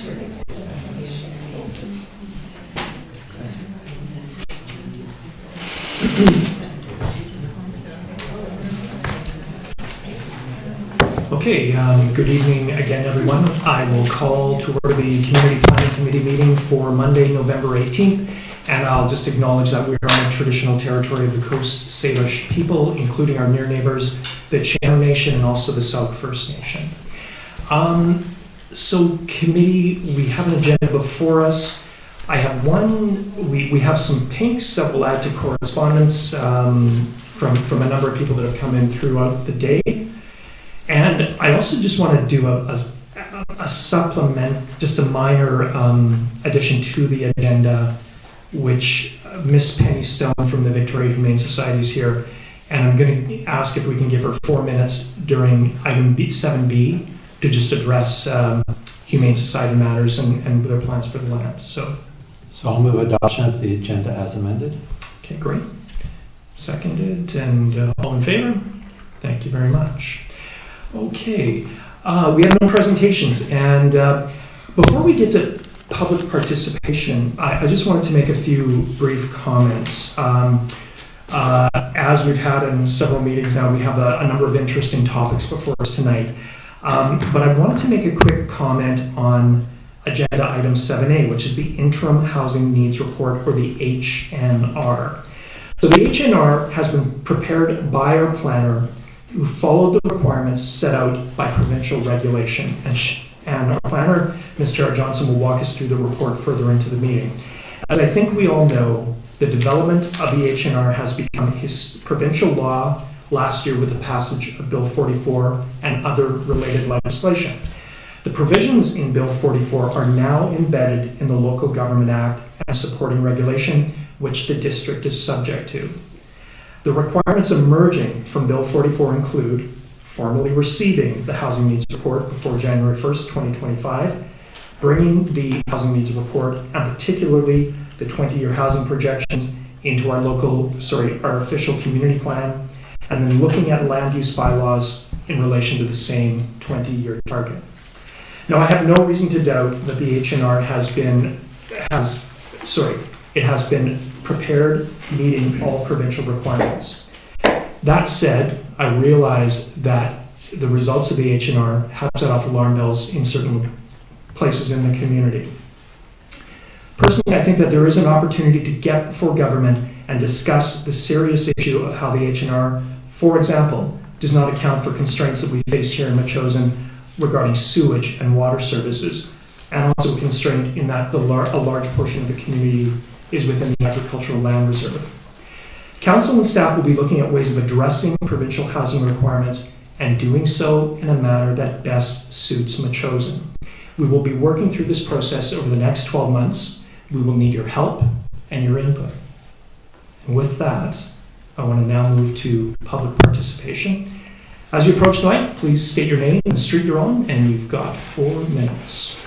Okay, good evening again, everyone. I will call to order the Community Planning Committee meeting for Monday, November 18th, and I'll just acknowledge that we are on the traditional territory of the Coast Salish people, including our near neighbors, the Channel Nation, and also the Sauk First Nation. So committee, we have an agenda before us. I have we have some pinks that we'll add to correspondence from a number of people that have come in throughout the day. And I also just want to do a supplement, just a minor addition to the agenda, which Miss Penny Stone from the Victoria Humane Society is here, and I'm going to ask if we can give her 4 minutes during item 7B to just address Humane Society matters and their plans for the land. So I'll move adoption of the agenda as amended. Okay, great. Seconded, and all in favor? Thank you very much. Okay, we have no presentations, and before we get to public participation, I just wanted to make a few brief comments. As we've had in several meetings now, we have a number of interesting topics before us tonight, but I wanted to make a quick comment on agenda item 7A, which is the Interim Housing Needs Report, or the HNR. So the HNR has been prepared by our planner, who followed the requirements set out by provincial regulation. And our planner, Mr. Johnson, will walk us through the report further into the meeting. As I think we all know, the development of the HNR has become his provincial law last year with the passage of Bill 44 and other related legislation. The provisions in Bill 44 are now embedded in the Local Government Act and supporting regulation, which the district is subject to. The requirements emerging from Bill 44 include formally receiving the Housing Needs Report before January 1st, 2025, bringing the Housing Needs Report, and particularly the 20-year housing projections, into our official community plan, and then looking at land use bylaws in relation to the same 20-year target. Now, I have no reason to doubt that the HNR has been prepared, meeting all provincial requirements. That said, I realize that the results of the HNR have set off alarm bells in certain places in the community. Personally, I think that there is an opportunity to get before government and discuss the serious issue of how the HNR, for example, does not account for constraints that we face here in Metchosin regarding sewage and water services, and also a constraint in that a large portion of the community is within the agricultural land reserve. Council and staff will be looking at ways of addressing provincial housing requirements and doing so in a manner that best suits Metchosin. We will be working through this process over the next 12 months. We will need your help and your input. And with that, I want to now move to public participation. As you approach tonight, please state your name and the street you're on, and you've got 4 minutes.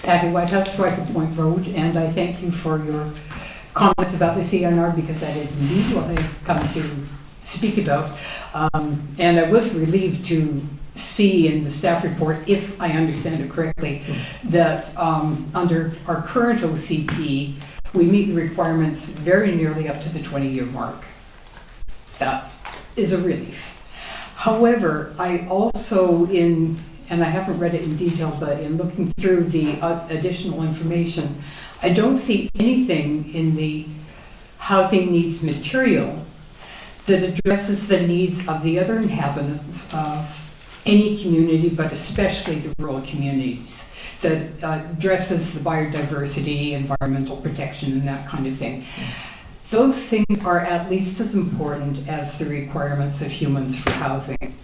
Abby Whitehouse, Rifle Point Road, and I thank you for your comments about the CNR, because that is indeed what I've come to speak about. And I was relieved to see in the staff report, if I understand it correctly, that under our current OCP, we meet the requirements very nearly up to the 20-year mark. That is a relief. However, I also, and I haven't read it in detail, but in looking through the additional information, I don't see anything in the housing needs material that addresses the needs of the other inhabitants of any community, but especially the rural communities, that addresses the biodiversity, environmental protection, and that kind of thing. Those things are at least as important as the requirements of humans for housing.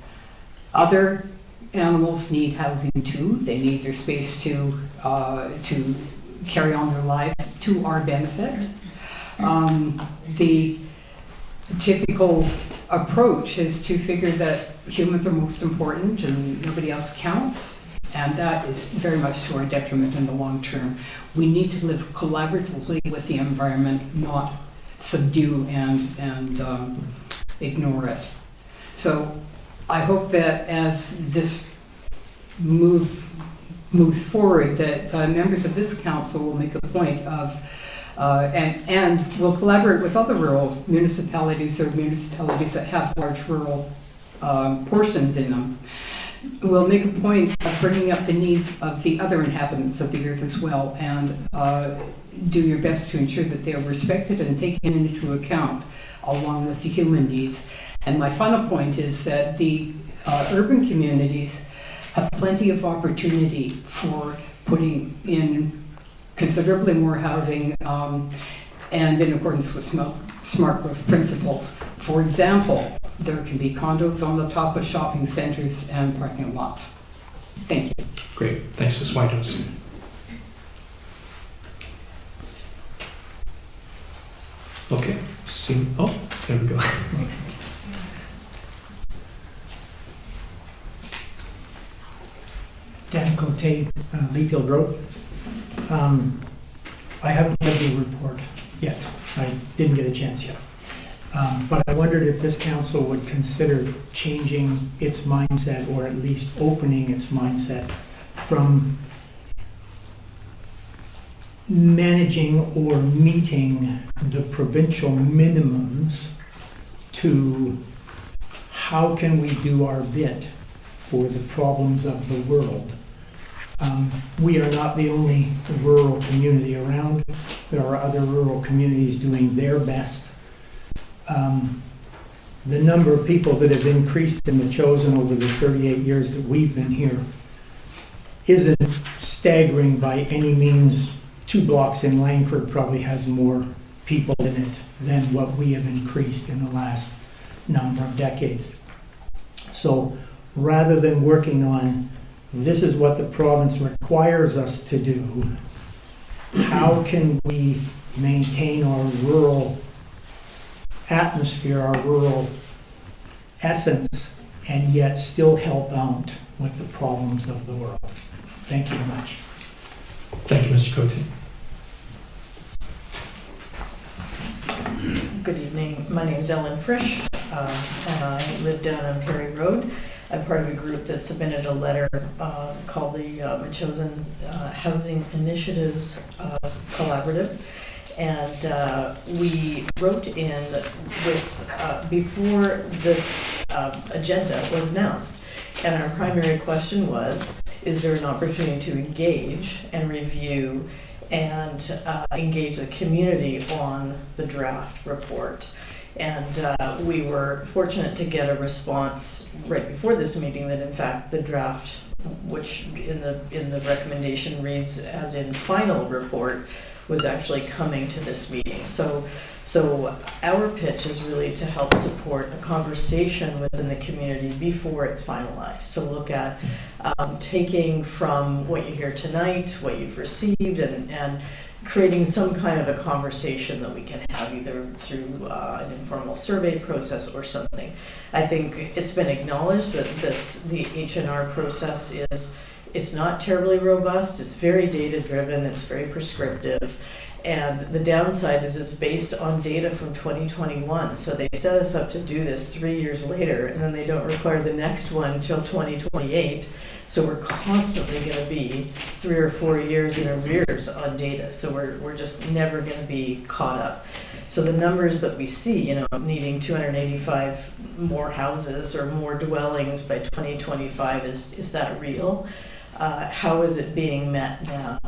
Other animals need housing too. They need their space to carry on their lives to our benefit. The typical approach is to figure that humans are most important and nobody else counts, and that is very much to our detriment in the long term. We need to live collaboratively with the environment, not subdue and ignore it. So I hope that as this moves forward, that members of this council will make a point of, and will collaborate with other rural municipalities or municipalities that have large rural portions in them. We'll make a point of bringing up the needs of the other inhabitants of the earth as well, and do your best to ensure that they are respected and taken into account along with the human needs. And my final point is that the urban communities have plenty of opportunity for putting in considerably more housing and in accordance with smart growth principles. For example, there can be condos on the top of shopping centers and parking lots. Thank you. Great, thanks, Ms. Whitehouse. Okay, there we go. Dan Cote, Leafield Road. I haven't read the report yet. I didn't get a chance yet. But I wondered if this council would consider changing its mindset, or at least opening its mindset from managing or meeting the provincial minimums to how can we do our bit for the problems of the world. We are not the only rural community around. There are other rural communities doing their best. The number of people that have increased in Metchosin over the 38 years that we've been here isn't staggering by any means. 2 blocks in Langford probably has more people in it than what we have increased in the last number of decades. So rather than working on this is what the province requires us to do, how can we maintain our rural atmosphere, our rural essence, and yet still help out with the problems of the world? Thank you very much. Thank you, Mr. Cote. Good evening. My name is Ellen Frisch, and I live down on Perry Road. I'm part of a group that submitted a letter called the Metchosin Housing Initiatives Collaborative. And we wrote in with, before this agenda was announced, and our primary question was, is there an opportunity to engage and review and engage the community on the draft report? And we were fortunate to get a response right before this meeting that in fact the draft, which in the recommendation reads as in final report, was actually coming to this meeting. So our pitch is really to help support a conversation within the community before it's finalized, to look at taking from what you hear tonight, what you've received, and creating some kind of a conversation that we can have either through an informal survey process or something. I think it's been acknowledged that the H&R process it's not terribly robust, it's very data driven, it's very prescriptive, and the downside is it's based on data from 2021. So they set us up to do this 3 years later, and then they don't require the next one until 2028. So we're constantly going to be 3 or 4 years in arrears on data. So we're just never going to be caught up. So the numbers that we see, needing 285 more houses or more dwellings by 2025, is that real? How is it being met now?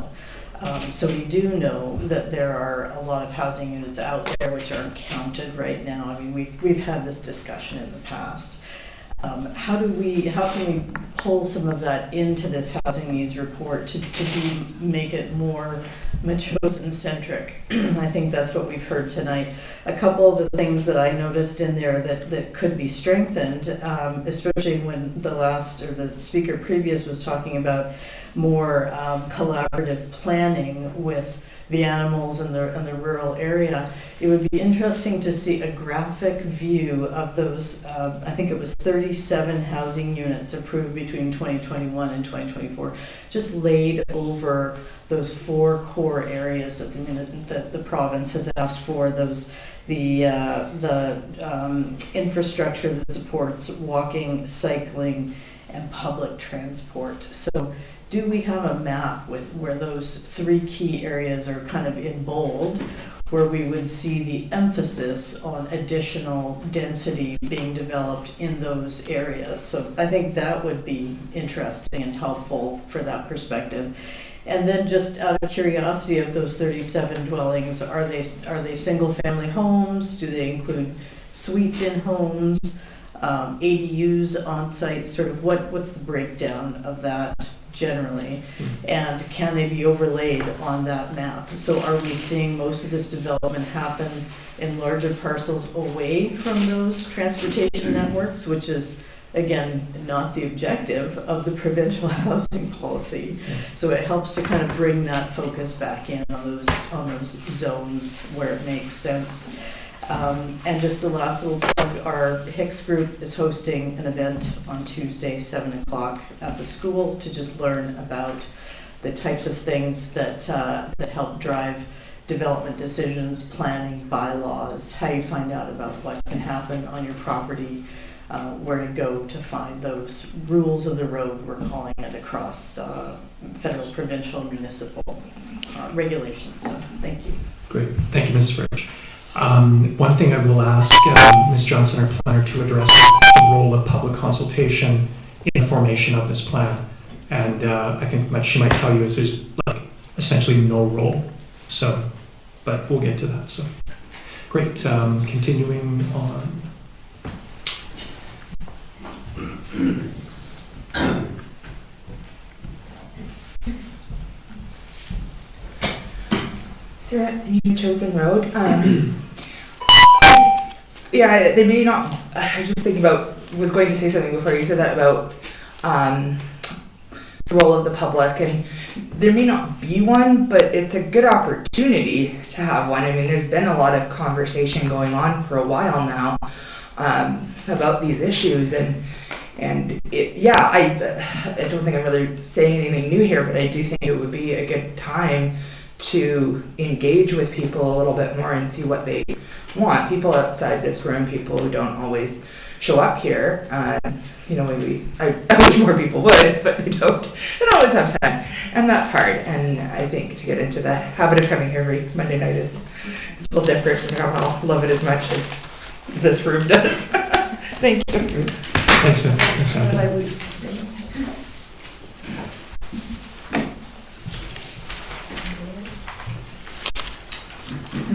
So we do know that there are a lot of housing units out there which aren't counted right now. I mean, we've had this discussion in the past. How can we pull some of that into this housing needs report to make it more Metchosin centric? I think that's what we've heard tonight. A couple of the things that I noticed in there that could be strengthened, especially when the speaker previous was talking about more collaborative planning with the animals and the rural area. It would be interesting to see a graphic view of those, I think it was 37 housing units approved between 2021 and 2024, just laid over those 4 core areas that the province has asked for, the infrastructure that supports walking, cycling, and public transport. So do we have a map with where those 3 key areas are kind of in bold, where we would see the emphasis on additional density being developed in those areas? So I think that would be interesting and helpful for that perspective. And then just out of curiosity, of those 37 dwellings, are they single family homes? Do they include suites in homes, ADUs on site? Sort of what's the breakdown of that generally? And can they be overlaid on that map? So are we seeing most of this development happen in larger parcels away from those transportation networks, which is again, not the objective of the provincial housing policy. So it helps to kind of bring that focus back in on those zones where it makes sense. And just the last little plug, our Hicks group is hosting an event on Tuesday, 7 o'clock at the school to just learn about the types of things that help drive development decisions, planning, bylaws, how you find out about what can happen on your property, where to go to find those rules of the road, we're calling it, across federal, provincial, municipal regulations. So thank you. Great. Thank you, Ms. Fridge. One thing I will ask Ms. Johnson, our planner, to address is the role of public consultation in the formation of this plan. And I think what she might tell you is there's like essentially no role. So, but we'll get to that. So, great. Continuing on. So we're at the Metchosin Road. Yeah, they may not. I was just thinking was going to say something before you said that about the role of the public, and there may not be one, but it's a good opportunity to have one. I mean, there's been a lot of conversation going on for a while now about these issues, and I don't think I'm really saying anything new here, but I do think it would be a good time to engage with people a little bit more and see what they want. People outside this room, people who don't always show up here, maybe I wish more people would, but they don't always have time, and that's hard. And I think to get into the habit of coming here every Monday night is a little different. I don't all love it as much as this room does. Thank you. Thanks, Ms.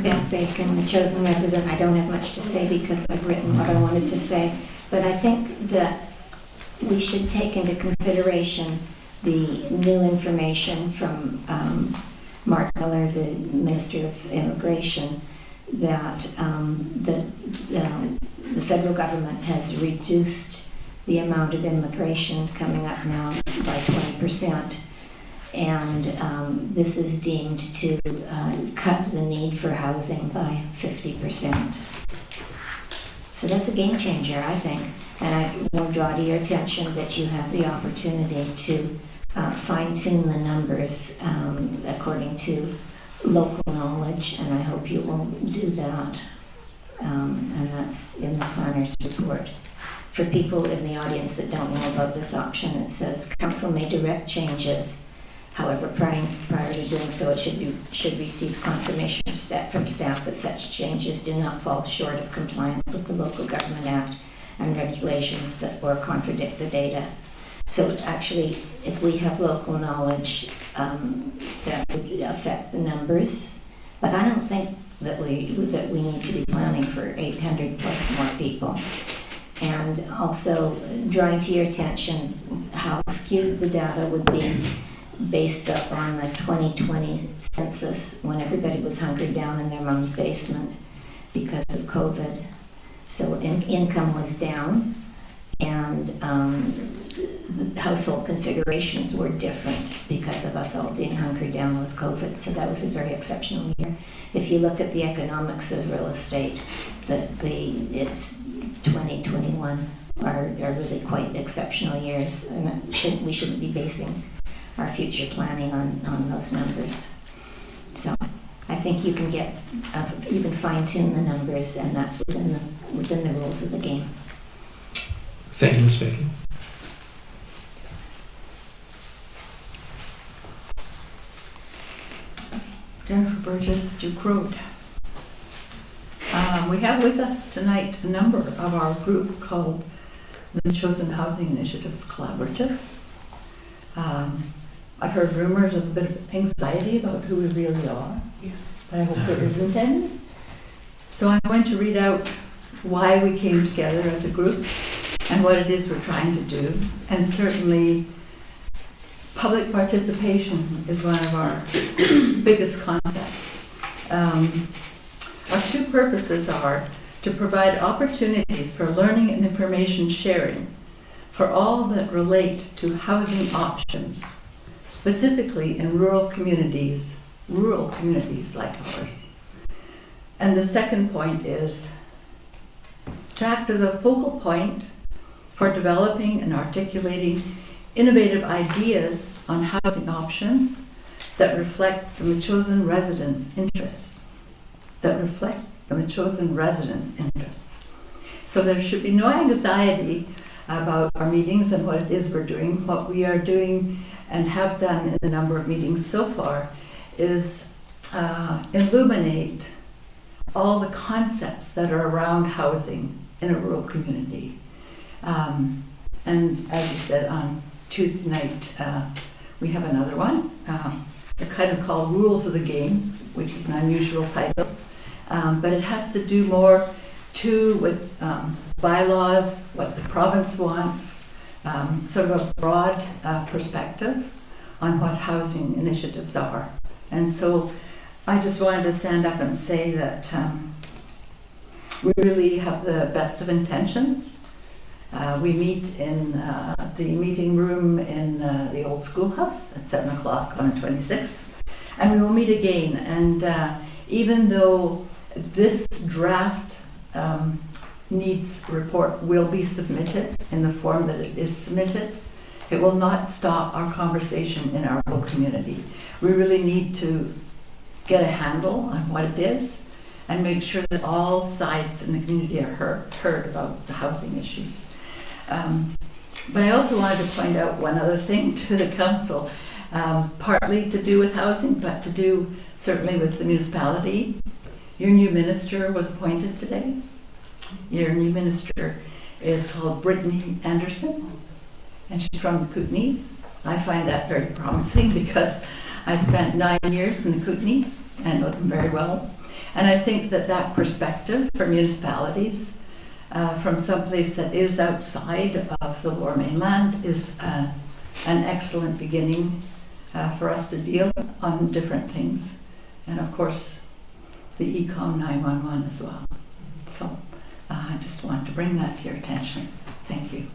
Beth Bacon, the chosen resident. I don't have much to say because I've written what I wanted to say, but I think that we should take into consideration the new information from Mark Miller, the Minister of Immigration, that the federal government has reduced the amount of immigration coming up now by 20%. And this is deemed to cut the need for housing by 50%. So that's a game changer, I think. And I will draw to your attention that you have the opportunity to fine-tune the numbers according to local knowledge, and I hope you will do that. And that's in the planner's report. For people in the audience that don't know about this option, it says council may direct changes. However, prior to doing so, it should receive confirmation from staff that such changes do not fall short of compliance with the Local Government Act and regulations that or contradict the data. So actually, if we have local knowledge, that would affect the numbers. But I don't think that we need to be planning for 800 plus more people. And also drawing to your attention how skewed the data would be based up on the 2020 census when everybody was hunkered down in their mom's basement because of COVID. So income was down, and the household configurations were different because of us all being hunkered down with COVID. So that was a very exceptional year. If you look at the economics of real estate, it's 2021 are really quite exceptional years, and we shouldn't be basing our future planning on those numbers. So I think you can you can fine tune the numbers, and that's within the rules of the game. Thank you, Ms. Bacon. Jennifer Burgess, Duke Road. We have with us tonight a number of our group called the Metchosin Housing Initiatives Collaborative. I've heard rumors of a bit of anxiety about who we really are, but I hope there isn't any. So I'm going to read out why we came together as a group and what it is we're trying to do. And certainly public participation is one of our biggest concepts. Our two purposes are to provide opportunities for learning and information sharing for all that relate to housing options, specifically in rural communities like ours. And the second point is to act as a focal point for developing and articulating innovative ideas on housing options that reflect the Metchosin residents' interests. So there should be no anxiety about our meetings and what it is we're doing. What we are doing and have done in a number of meetings so far is illuminate all the concepts that are around housing in a rural community. And as you said, on Tuesday night, we have another one. It's kind of called Rules of the Game, which is an unusual title. But it has to do more too with bylaws, what the province wants, sort of a broad perspective on what housing initiatives are. And so I just wanted to stand up and say that we really have the best of intentions. We meet in the meeting room in the old schoolhouse at 7 o'clock on the 26th, and we will meet again. And even though this draft needs report will be submitted in the form that it is submitted, it will not stop our conversation in our whole community. We really need to get a handle on what it is and make sure that all sides in the community are heard about the housing issues. But I also wanted to point out one other thing to the council, partly to do with housing, but to do certainly with the municipality. Your new minister was appointed today. Your new minister is called Brittany Anderson, and she's from the Kootenays. I find that very promising because I spent 9 years in the Kootenays and know them very well. And I think that that perspective for municipalities from someplace that is outside of the Lower Mainland is an excellent beginning for us to deal on different things. And of course, the Ecom 911 as well. So I just wanted to bring that to your attention. Thank you.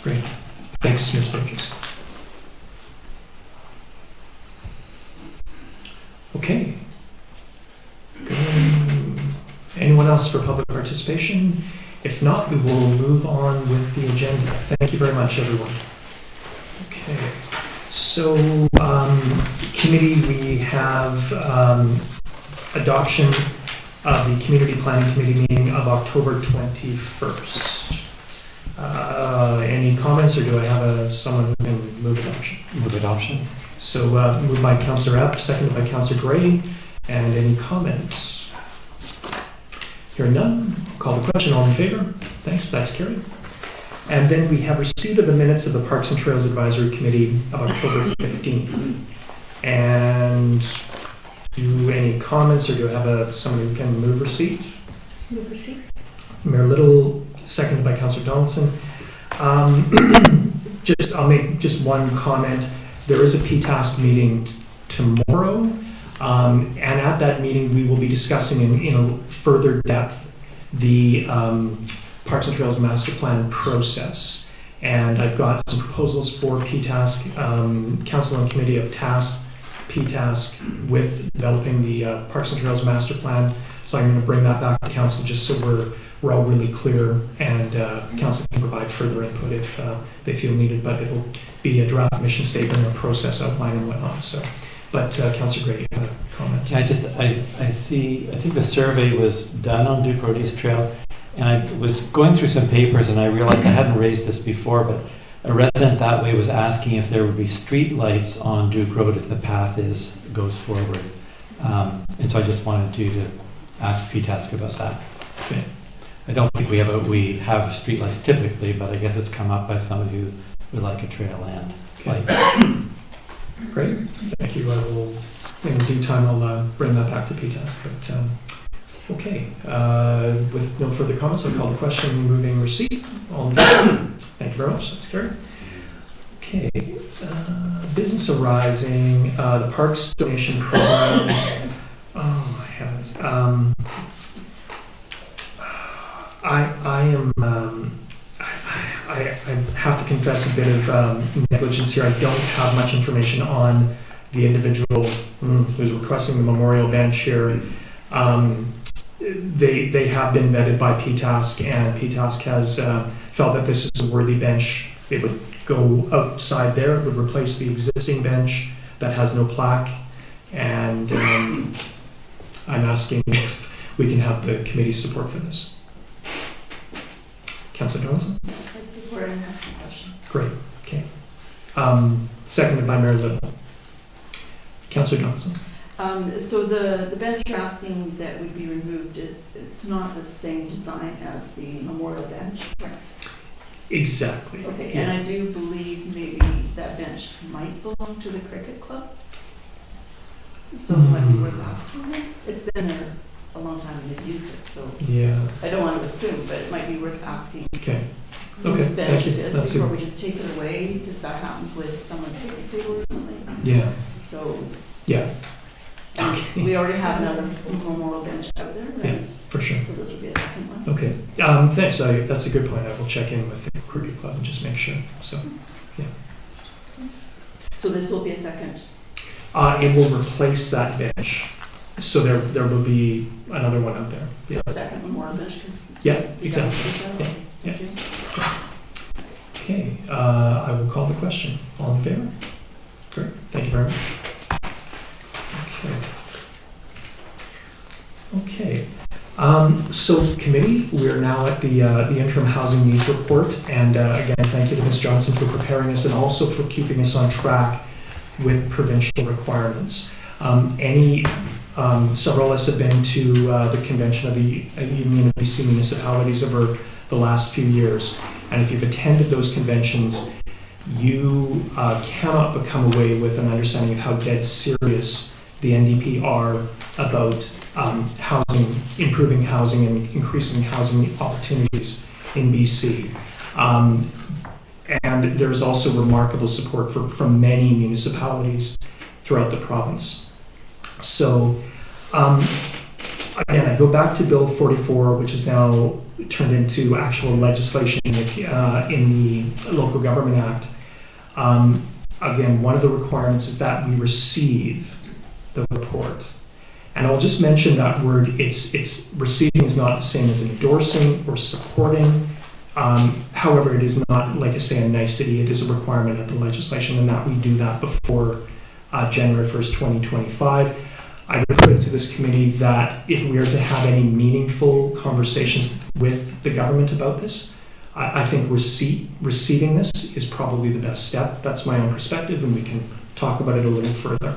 Great. Thanks, Ms. Burgess. Okay. Anyone else for public participation? If not, we will move on with the agenda. Thank you very much, everyone. Okay. So, committee, we have adoption of the Community Planning Committee meeting of October 21st. Any comments, or do I have someone who can move adoption? Move adoption. So moved by Councillor Epp, seconded by Councillor Gray. And any comments? Hearing none, call the question. All in favor? Thanks, that's carried. And then we have receipt of the minutes of the Parks and Trails Advisory Committee of October 15th. And do any comments, or do I have someone who can move receipt? Move receipt. Mayor Little, seconded by Councillor Donaldson. I'll make just one comment. There is a PTAS meeting tomorrow, and at that meeting we will be discussing in further depth the Parks and Trails Master Plan process. And I've got some proposals for PTask, Council and Committee of Task, PTask, with developing the Parks and Trails Master Plan. So I'm going to bring that back to Council just so we're all really clear, and Council can provide further input if they feel needed, but it'll be a draft mission statement, a process outline and whatnot. So, but Councillor Gray, you had a comment? Yeah, I think the survey was done on Duke Road East Trail, and I was going through some papers and I realized I hadn't raised this before, but a resident that way was asking if there would be street lights on Duke Road if the path goes forward. And so I just wanted you to ask PTask about that. Okay. I don't think we have street lights typically, but I guess it's come up by somebody who would like a trail and light. Great, thank you. I will, in due time, I'll bring that back to PTask. But okay, with no further comments, I'll call the question. Moving receipt. All in favor? Thank you very much. That's carried. Okay, business arising. The Parks donation program. Oh my heavens. I have to confess a bit of negligence here. I don't have much information on the individual who's requesting the memorial bench here. They have been vetted by PTask, and PTask has felt that this is a worthy bench. It would go outside there. It would replace the existing bench that has no plaque. And I'm asking if we can have the committee's support for this. Councillor Johnson? I'd support and have some questions. Great, okay. Seconded by Mayor Little. Councillor Johnson? So the bench you're asking that would be removed it's not the same design as the memorial bench, correct? Exactly. Okay, yeah. and I do believe maybe that bench might belong to the cricket club. So it might be worth asking. It's been there a long time and they've used it, so Yeah. I don't want to assume, but it might be worth asking Okay. whose bench it is That's before we just take it away, because that happened with someone's picnic table or something. Yeah. So Yeah. Okay. we already have another memorial bench out there, Yeah, right? for sure. So this will be a second one. Okay. Thanks. That's a good point. I will check in with the cricket club and just make sure. So, yeah. So this will be a second. It will replace that bench. So there will be another one out there. Yeah. So a second memorial bench, because Yeah. Exactly. Yeah. Thank you. Okay. I will call the question. All in favor? Great. Thank you very much. Okay. So committee, we are now at the interim housing needs report, and again, thank you to Ms. Johnson for preparing us and also for keeping us on track with provincial requirements. Several of us have been to the convention of the Union of BC Municipalities over the last few years, and if you've attended those conventions, you cannot become away with an understanding of how dead serious the NDP are about housing, improving housing and increasing housing opportunities in BC. And there's also remarkable support from many municipalities throughout the province. So again, I go back to Bill 44, which is now turned into actual legislation in the Local Government Act. Again, one of the requirements is that we receive the report. And I'll just mention that word, it's receiving is not the same as endorsing or supporting. However, it is not, like I say, a nicety. It is a requirement of the legislation, and that we do that before January 1st, 2025. I would put it to this committee that if we are to have any meaningful conversations with the government about this, I think receiving this is probably the best step. That's my own perspective, and we can talk about it a little further.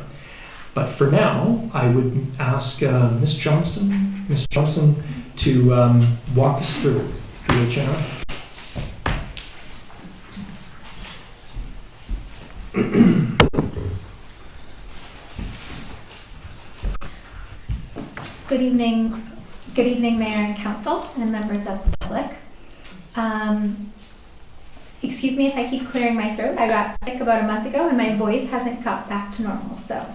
But for now, I would ask Ms. Johnson to walk us through the agenda. Good evening, Mayor and Council and members of the public. Excuse me if I keep clearing my throat. I got sick about a month ago and my voice hasn't got back to normal, so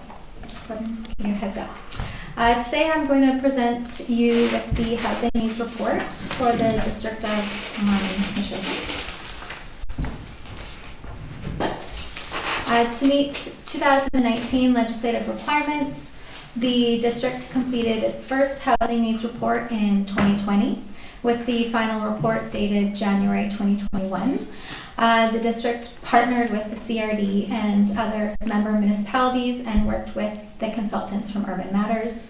just let me give you a heads up. Today I'm going to present you with the housing needs report for the district of Metchosin. To meet 2019 legislative requirements, the district completed its first housing needs report in 2020, with the final report dated January 2021. The district partnered with the CRD and other member municipalities and worked with the consultants from Urban Matters,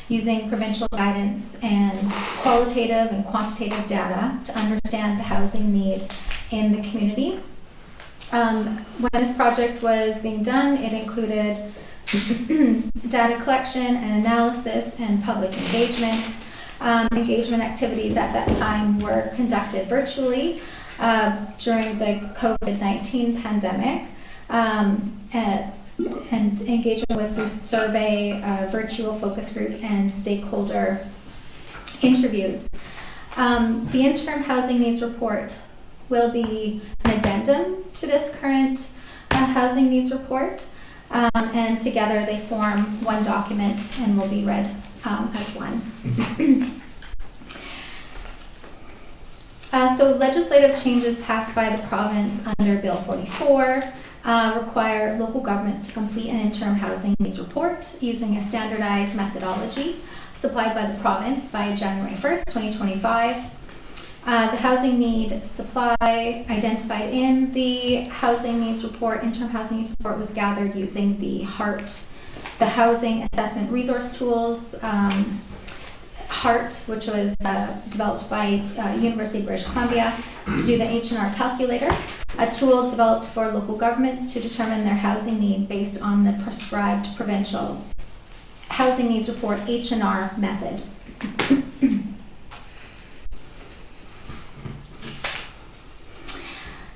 using provincial guidance and qualitative and quantitative data to understand the housing need in the community. When this project was being done, it included data collection and analysis and public engagement. Engagement activities at that time were conducted virtually during the COVID-19 pandemic. And engagement was through survey, virtual focus group, and stakeholder interviews. The interim housing needs report will be an addendum to this current housing needs report, and together they form one document and will be read as one. So legislative changes passed by the province under Bill 44 require local governments to complete an interim housing needs report using a standardized methodology supplied by the province by January 1st, 2025. The housing need supply identified in the housing needs report, interim housing needs report, was gathered using the HART, the Housing Assessment Resource Tools, HART, which was developed by University of British Columbia to do the H&R calculator, a tool developed for local governments to determine their housing need based on the prescribed provincial housing needs report H&R method.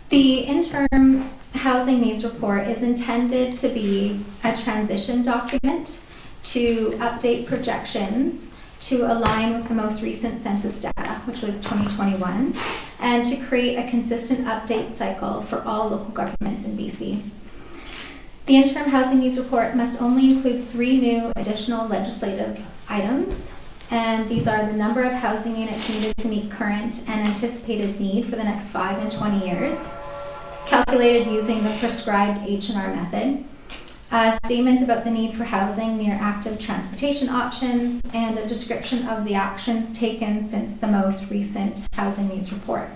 The interim housing needs report is intended to be a transition document to update projections to align with the most recent census data, which was 2021, and to create a consistent update cycle for all local governments in BC. The interim housing needs report must only include 3 new additional legislative items, and these are the number of housing units needed to meet current and anticipated need for the next 5 and 20 years, calculated using the prescribed H&R method, a statement about the need for housing near active transportation options, and a description of the actions taken since the most recent housing needs report.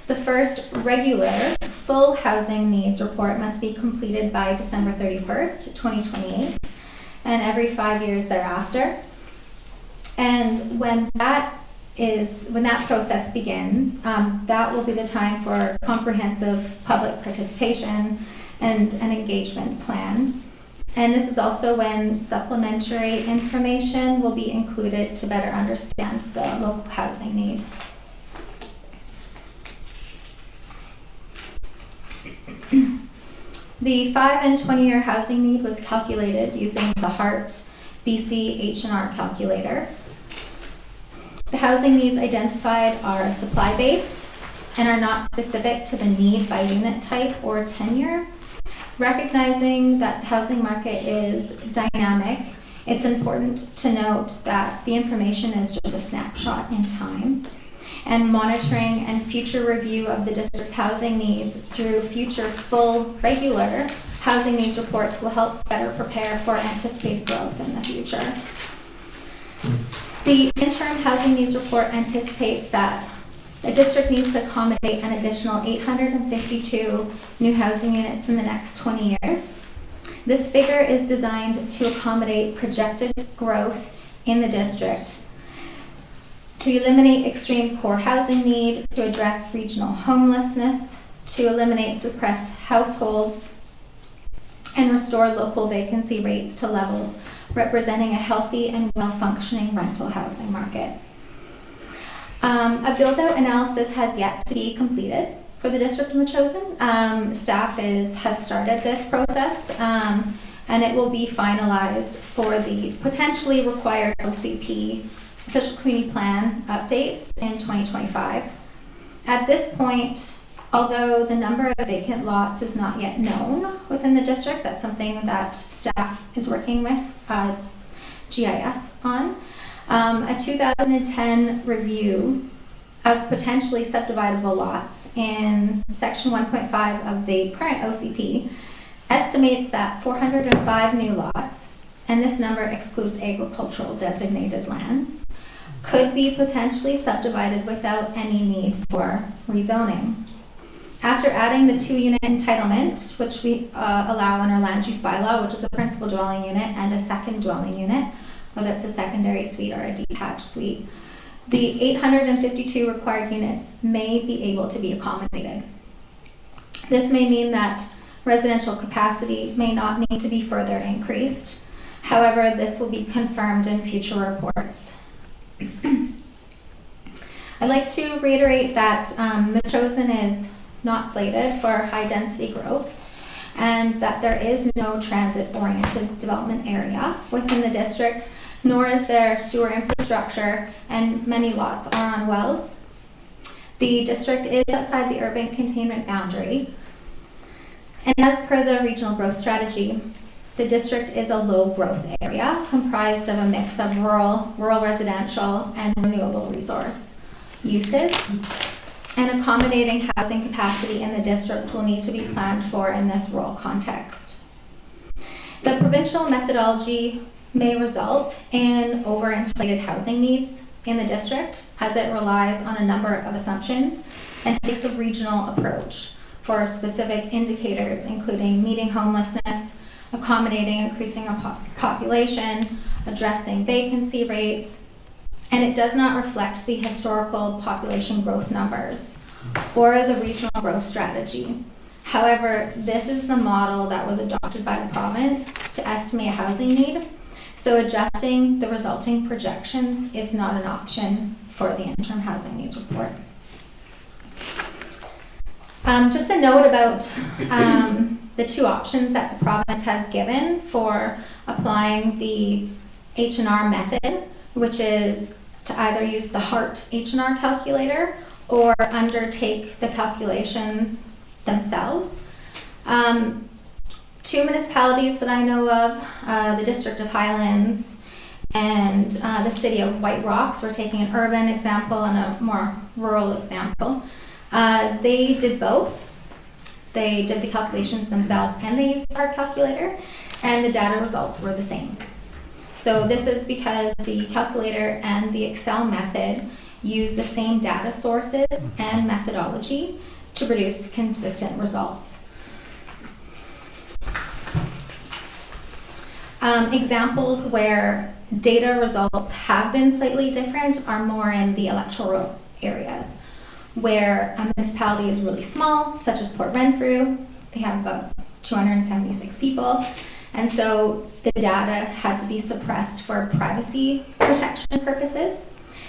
The first regular full housing needs report must be completed by December 31st, 2028, and every 5 years thereafter. And when that process begins, that will be the time for comprehensive public participation and an engagement plan. And this is also when supplementary information will be included to better understand the local housing need. The 5 and 20-year housing need was calculated using the HART BC H&R calculator. The housing needs identified are supply-based and are not specific to the need by unit type or tenure. Recognizing that the housing market is dynamic, it's important to note that the information is just a snapshot in time, and monitoring and future review of the district's housing needs through future full regular housing needs reports will help better prepare for anticipated growth in the future. The interim housing needs report anticipates that the district needs to accommodate an additional 852 new housing units in the next 20 years. This figure is designed to accommodate projected growth in the district, to eliminate extreme core housing need, to address regional homelessness, to eliminate suppressed households, and restore local vacancy rates to levels representing a healthy and well-functioning rental housing market. A build-out analysis has yet to be completed for the district of Metchosin. Staff has started this process, and it will be finalized for the potentially required OCP, official community plan updates in 2025. At this point, although the number of vacant lots is not yet known within the district, that's something that staff is working with GIS on. A 2010 review of potentially subdividable lots in section 1.5 of the current OCP estimates that 405 new lots, and this number excludes agricultural designated lands, could be potentially subdivided without any need for rezoning. After adding the 2-unit entitlement, which we allow in our land use bylaw, which is a principal dwelling unit and a second dwelling unit, whether it's a secondary suite or a detached suite, the 852 required units may be able to be accommodated. This may mean that residential capacity may not need to be further increased. However, this will be confirmed in future reports. I'd like to reiterate that Metchosin is not slated for high density growth, and that there is no transit-oriented development area within the district, nor is there sewer infrastructure, and many lots are on wells. The district is outside the urban containment boundary, and as per the regional growth strategy, the district is a low growth area comprised of a mix of rural residential, and renewable resource uses. And accommodating housing capacity in the district will need to be planned for in this rural context. The provincial methodology may result in overinflated housing needs in the district, as it relies on a number of assumptions and takes a regional approach for specific indicators, including meeting homelessness, accommodating increasing population, addressing vacancy rates, and it does not reflect the historical population growth numbers or the regional growth strategy. However, this is the model that was adopted by the province to estimate a housing need, so adjusting the resulting projections is not an option for the interim housing needs report. Just a note about the two options that the province has given for applying the H&R method, which is to either use the HART H&R calculator or undertake the calculations themselves. Two municipalities that I know of, the District of Highlands and the City of White Rocks, we're taking an urban example and a more rural example. They did both. They did the calculations themselves and they used our calculator, and the data results were the same. So this is because the calculator and the Excel method use the same data sources and methodology to produce consistent results. Examples where data results have been slightly different are more in the electoral areas, where a municipality is really small, such as Port Renfrew. They have about 276 people. And so the data had to be suppressed for privacy protection purposes.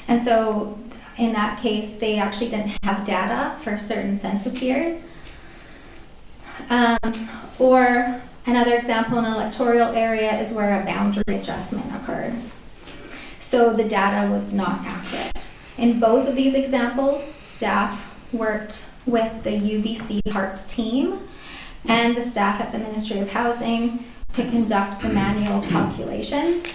And so in that case, they actually didn't have data for certain census years. Or another example in an electoral area is where a boundary adjustment occurred. So the data was not accurate. In both of these examples, staff worked with the UBC HART team and the staff at the Ministry of Housing to conduct the manual calculations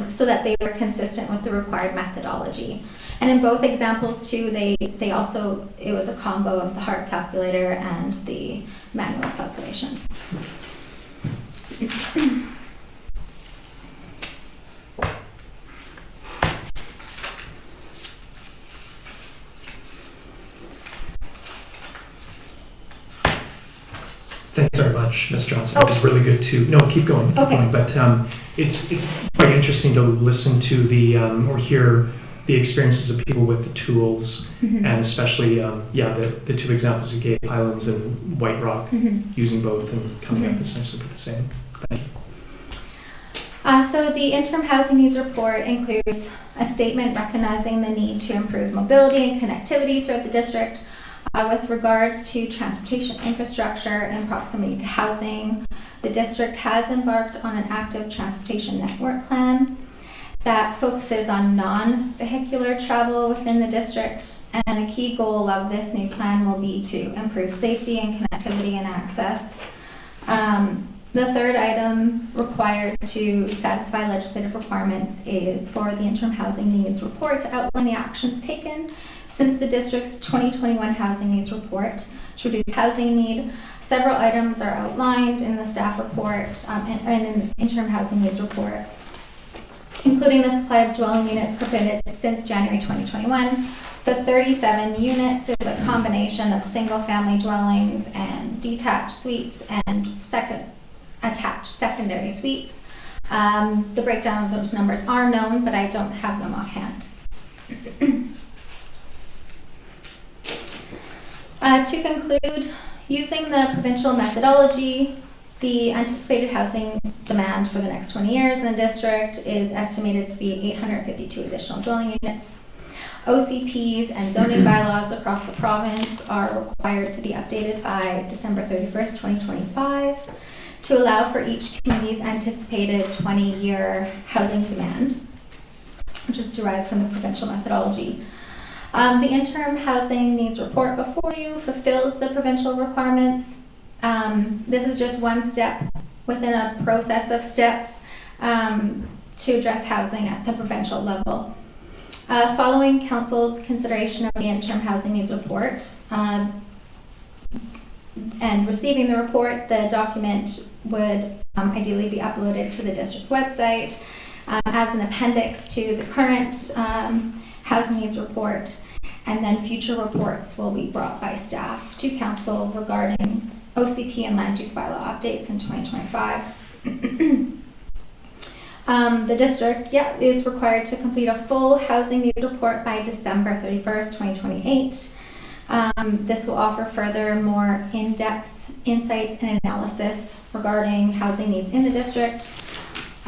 so that they were consistent with the required methodology. And in both examples too, they also, it was a combo of the HART calculator and the manual calculations. Thanks very much, Ms. Johnson. It was really good to, no, keep going, keep going. But it's quite interesting to listen to the, or hear the experiences of people with the tools, and especially, the two examples you gave, Highlands and White Rock, using both and coming up essentially with the same. Thank you. So the interim housing needs report includes a statement recognizing the need to improve mobility and connectivity throughout the district with regards to transportation infrastructure and proximity to housing. The district has embarked on an active transportation network plan that focuses on non-vehicular travel within the district, and a key goal of this new plan will be to improve safety and connectivity and access. The third item required to satisfy legislative requirements is for the interim housing needs report to outline the actions taken since the district's 2021 housing needs report to reduce housing need. Several items are outlined in the staff report and in the interim housing needs report, including the supply of dwelling units permitted since January 2021. The 37 units is a combination of single-family dwellings and detached suites and attached secondary suites. The breakdown of those numbers are known, but I don't have them offhand. To conclude, using the provincial methodology, the anticipated housing demand for the next 20 years in the district is estimated to be 852 additional dwelling units. OCPs and zoning bylaws across the province are required to be updated by December 31st, 2025 to allow for each community's anticipated 20-year housing demand, which is derived from the provincial methodology. The interim housing needs report before you fulfills the provincial requirements. This is just one step within a process of steps to address housing at the provincial level. Following Council's consideration of the interim housing needs report and receiving the report, the document would ideally be uploaded to the district website as an appendix to the current housing needs report, and then future reports will be brought by staff to Council regarding OCP and land use bylaw updates in 2025. The district, is required to complete a full housing needs report by December 31st, 2028. This will offer further, more in-depth insights and analysis regarding housing needs in the district.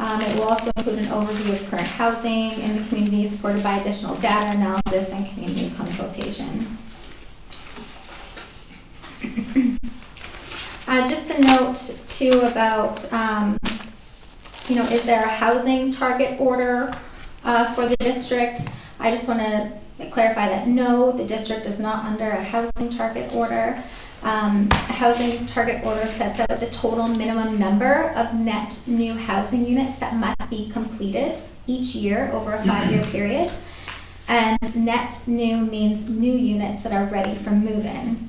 It will also include an overview of current housing in the community, supported by additional data analysis and community consultation. Just a note too about, is there a housing target order for the district? I just want to clarify that no, the district is not under a housing target order. A housing target order sets out the total minimum number of net new housing units that must be completed each year over a 5-year period. And net new means new units that are ready for move-in.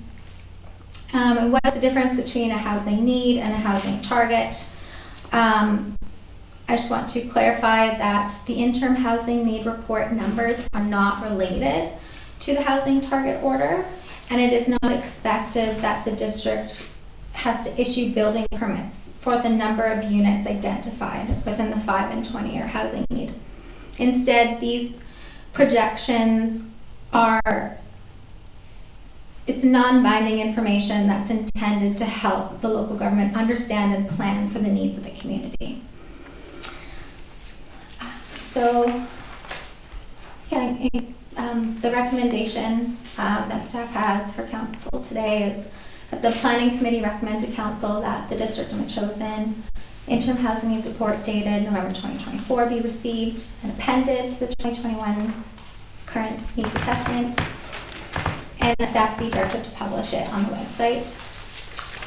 And what's the difference between a housing need and a housing target? I just want to clarify that the interim housing need report numbers are not related to the housing target order, and it is not expected that the district has to issue building permits for the number of units identified within the 5 and 20-year housing need. Instead, these projections it's non-binding information that's intended to help the local government understand and plan for the needs of the community. So, the recommendation that staff has for Council today is that the Planning Committee recommend to Council that the District of Metchosin interim housing needs report dated November 2024 be received and appended to the 2021 current needs assessment, and the staff be directed to publish it on the website.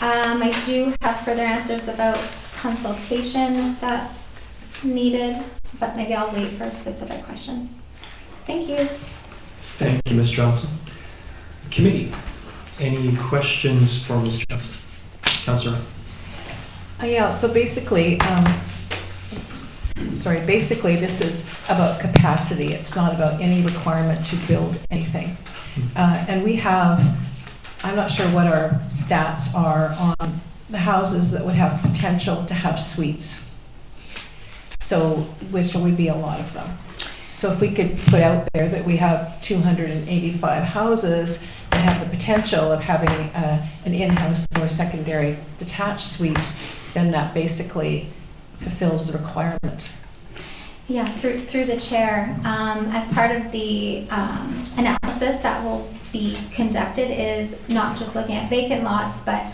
I do have further answers about consultation if that's needed, but maybe I'll wait for specific questions. Thank you. Thank you, Ms. Johnson. Committee, any questions for Ms. Johnson? Councillor. Yeah, so basically, basically this is about capacity. It's not about any requirement to build anything. And we have, I'm not sure what our stats are on the houses that would have potential to have suites. So, which would be a lot of them. So if we could put out there that we have 285 houses that have the potential of having an in-house or secondary detached suite, then that basically fulfills the requirement. Yeah, through the chair, as part of the analysis that will be conducted is not just looking at vacant lots, but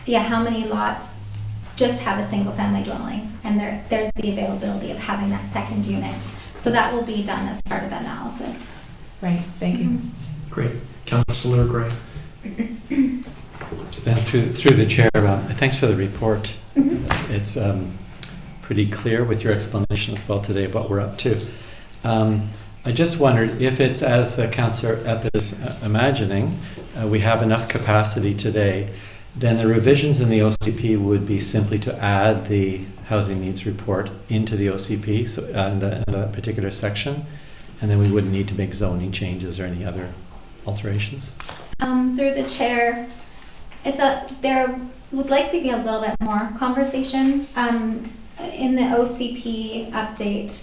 how many lots just have a single family dwelling, and there's the availability of having that second unit. So that will be done as part of the analysis. Right, thank you. Great. Councillor Gray. Through the chair, thanks for the report. Mm-hmm. it's pretty clear with your explanation as well today of what we're up to. I just wondered if it's, as Councillor Epp is imagining, we have enough capacity today, then the revisions in the OCP would be simply to add the housing needs report into the OCP, so, and that particular section, and then we wouldn't need to make zoning changes or any other alterations. Through the chair, there would likely be a little bit more conversation. In the OCP update,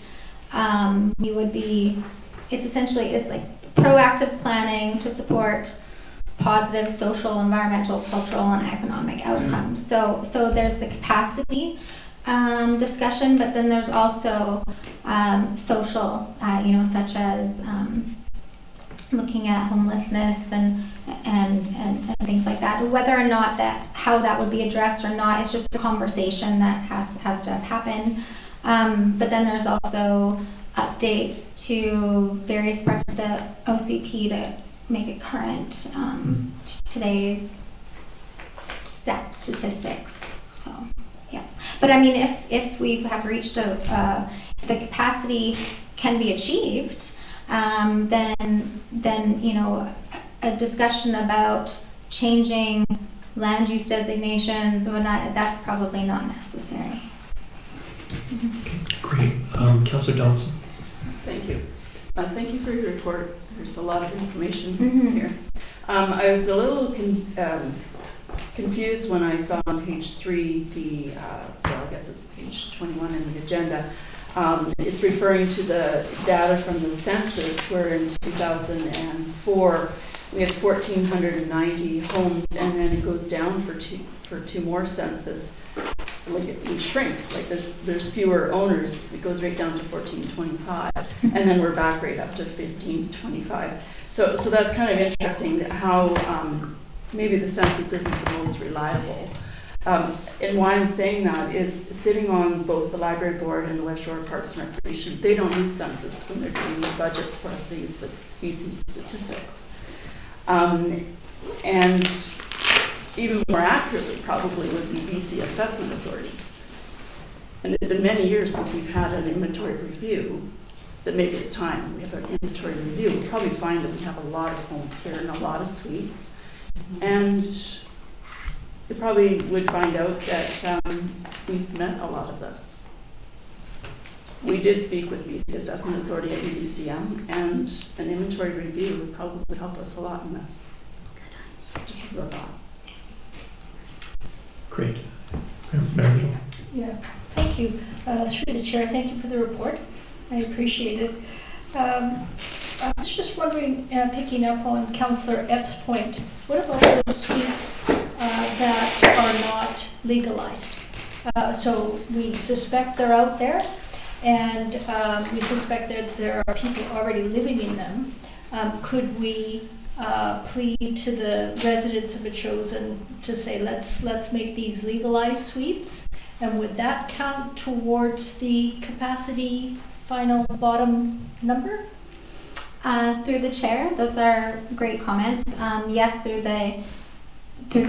it's like proactive planning to support positive social, environmental, cultural, and economic outcomes. So there's the capacity discussion, but then there's also social, such as looking at homelessness and things like that. Whether or not how that would be addressed or not, it's just a conversation that has to happen. But then there's also updates to various parts of the OCP to make it current to today's statistics. So yeah, but I mean, if we have reached the capacity can be achieved, then a discussion about changing land use designations or not, that's probably not necessary. Great. Councillor Donaldson. Thank you. Thank you for your report. There's a lot of information here. I was a little confused when I saw on page 3 I guess it's page 21 in the agenda. It's referring to the data from the census, where in 2004 we had 1,490 homes, and then it goes down for two more census. Like we shrink, like there's fewer owners. It goes right down to 1,425, and then we're back right up to 1,525. So that's kind of interesting how maybe the census isn't the most reliable. And why I'm saying that is, sitting on both the library board and the West Shore Parks and Recreation, they don't use census when they're doing the budgets for us. They use the BC statistics. And even more accurately probably would be BC Assessment Authority. And it's been many years since we've had an inventory review, that maybe it's time we have an inventory review. We'll probably find that we have a lot of homes here and a lot of suites. And you probably would find out that we've met a lot of this. We did speak with BC Assessment Authority at UDCM, and an inventory review would probably help us a lot in this. Just as a thought. Great. Mary Jo. Yeah, thank you. Through the chair, thank you for the report. I appreciate it. I was just wondering, picking up on Councillor Epp's point, what about those suites that are not legalized? So we suspect they're out there, and we suspect that there are people already living in them. Could we plead to the residents of Metchosin to say, let's make these legalized suites, and would that count towards the capacity final bottom number? Through the chair, those are great comments. Yes, through the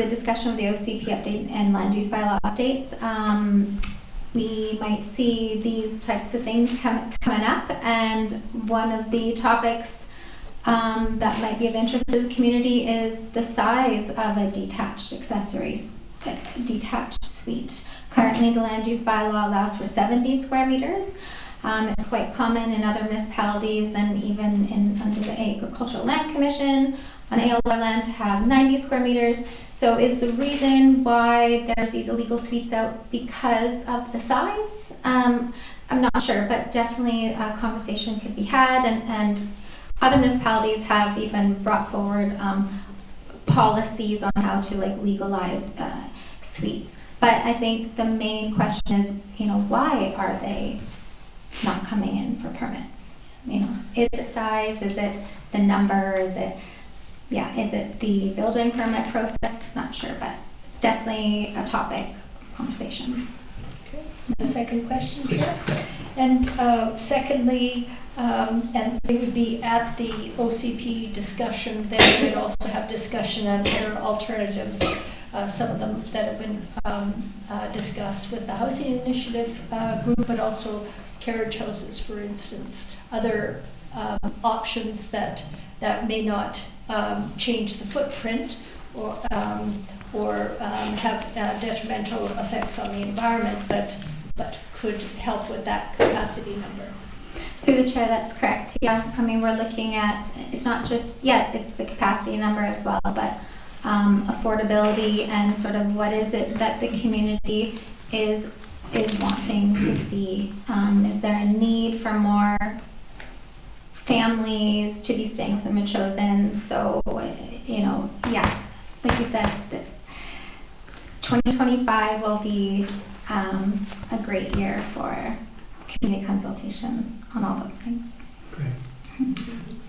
discussion of the OCP update and land use bylaw updates, we might see these types of things coming up, and one of the topics that might be of interest to the community is the size of a detached detached suite. Currently, the land use bylaw allows for 70 square meters. It's quite common in other municipalities and even under the Agricultural Land Commission on ALR land to have 90 square meters. So is the reason why there's these illegal suites out because of the size? I'm not sure, but definitely a conversation could be had, and other municipalities have even brought forward policies on how to legalize suites. But I think the main question is, why are they not coming in for permits? Is it size? Is it the number? Is it the building permit process? Not sure, but definitely a topic of conversation. Okay. The second question, Chair. And secondly, and they would be at the OCP discussion, then we'd also have discussion on other alternatives, some of them that have been discussed with the Housing Initiative group, but also carriage houses, for instance, other options that may not change the footprint or have detrimental effects on the environment, but could help with that capacity number. Through the chair, that's correct. Yeah, I mean, we're looking at, it's not just, it's the capacity number as well, but affordability and sort of what is it that the community is wanting to see. Is there a need for more families to be staying with the Metchosin? So, like you said, 2025 will be a great year for community consultation on all those things. Great.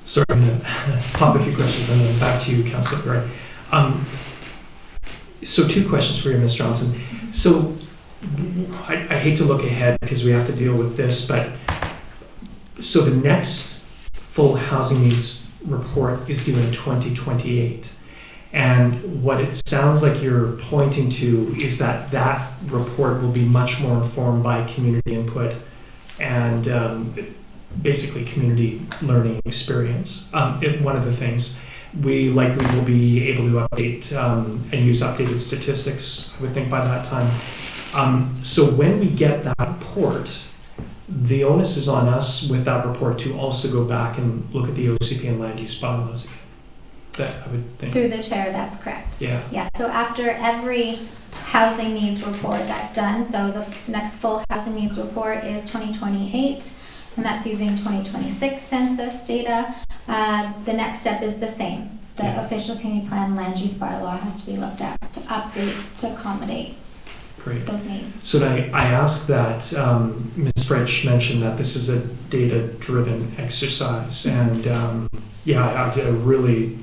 Sorry, I'm going to pop a few questions and then back to you, Councillor Gray. So 2 questions for you, Ms. Johnson. So I hate to look ahead because we have to deal with this, but so the next full housing needs report is due in 2028. And what it sounds like you're pointing to is that that report will be much more informed by community input and basically community learning experience. One of the things, we likely will be able to update and use updated statistics, I would think, by that time. So when we get that report, the onus is on us with that report to also go back and look at the OCP and land use bylaws. That I would think. Through the chair, that's correct. Yeah. So after every housing needs report that's done, so the next full housing needs report is 2028, and that's using 2026 census data. The next step is the same. The official community plan land use bylaw has to be looked at to update to accommodate Great. those needs. So I asked that Ms. French mentioned that this is a data-driven exercise, and I really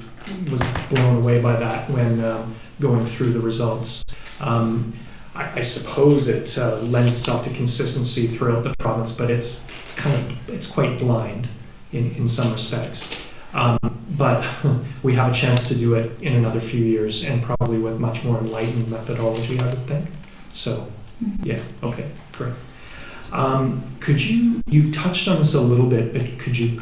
was blown away by that when going through the results. I suppose it lends itself to consistency throughout the province, but it's quite blind in some respects. But we have a chance to do it in another few years and probably with much more enlightened methodology, I would think. So, okay, great. You touched on this a little bit, but could you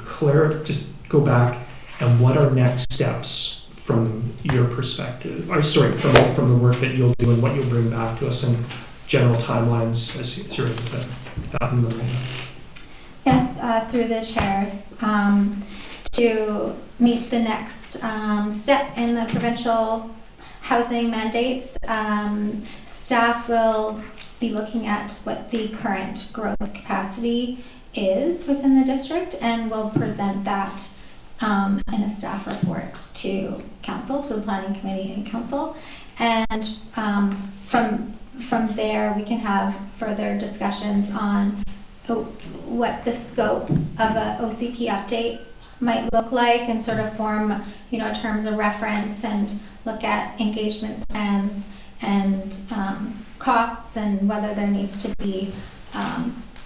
just go back and what are next steps from your perspective? From the work that you'll do and what you'll bring back to us and general timelines as you're able to fathom them right now? Through the chairs, to meet the next step in the provincial housing mandates, staff will be looking at what the current growth capacity is within the district, and will present that in a staff report to council, to the planning committee and council. And from there, we can have further discussions on what the scope of a OCP update might look like, and sort of form, terms of reference, and look at engagement plans and costs, and whether there needs to be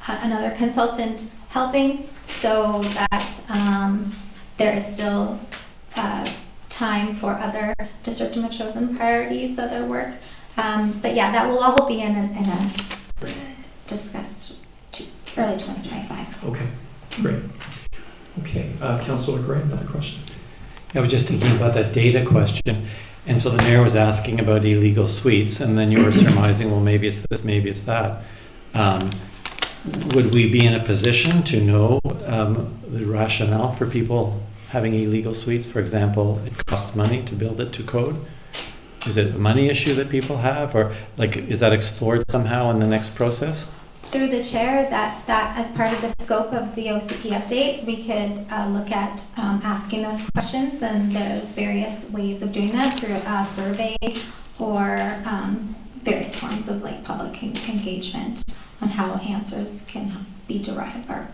another consultant helping, so that there is still time for other district and Metchosin priorities, other work. But that will all be in a discussed early 2025. Okay, great. Okay, Councillor Gray, another question? I was just thinking about that data question. And so the mayor was asking about illegal suites, and then you were surmising, well, maybe it's this, maybe it's that. Would we be in a position to know the rationale for people having illegal suites? For example, it costs money to build it to code. Is it a money issue that people have, or is that explored somehow in the next process? Through the chair, that as part of the scope of the OCP update, we could look at asking those questions, and there's various ways of doing that through a survey or various forms of public engagement on how answers can be derived, or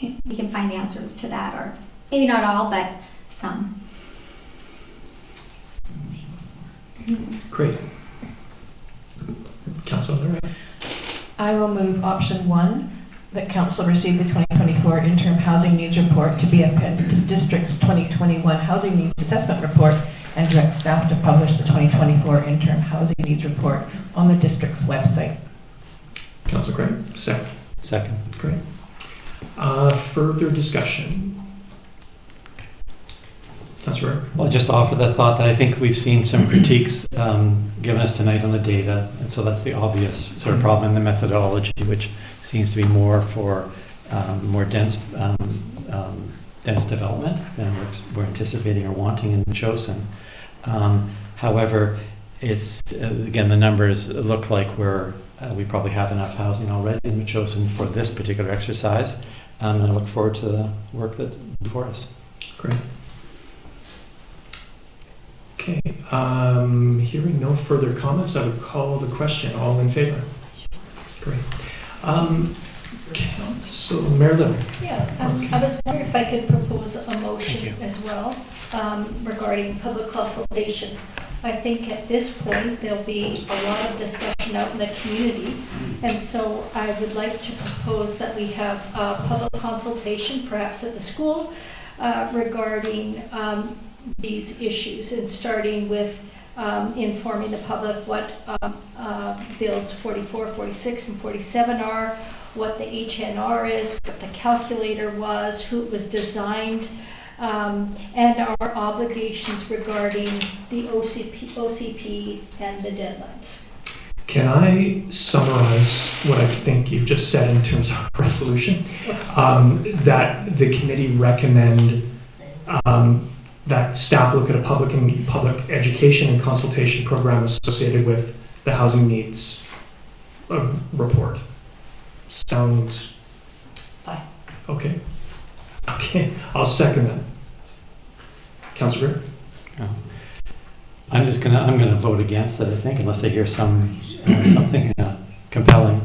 we can find answers to that, or maybe not all, but some. Great. Councillor. I will move option 1, that Council received the 2024 Interim Housing Needs Report to be appended to the District's 2021 Housing Needs Assessment Report and direct staff to publish the 2024 Interim Housing Needs Report on the District's website. Councillor Craig, second. Second. Great. Further discussion? Councillor? Well, just offer the thought that I think we've seen some critiques given us tonight on the data, and so that's the obvious sort of problem in the methodology, which seems to be more for more dense development than we're anticipating or wanting in Metchosin. However, it's again, the numbers look like we probably have enough housing already in Metchosin for this particular exercise, and I look forward to the work that's before us. Great. Okay, hearing no further comments, I would call the question. All in favor? Great. Councillor Marilyn. Yeah, I was wondering if I could propose a motion as well regarding public consultation. I think at this point there'll be a lot of discussion out in the community, and so I would like to propose that we have public consultation, perhaps at the school, regarding these issues, and starting with informing the public what bills 44, 46, and 47 are, what the HNR is, what the calculator was, who it was designed, and our obligations regarding the OCP and the deadlines. Can I summarize what I think you've just said in terms of resolution? That the committee recommend that staff look at a public education and consultation program associated with the housing needs report. Sound Fine. Okay. Okay, I'll second that. Councillor? I'm gonna vote against it, I think, unless I hear something compelling.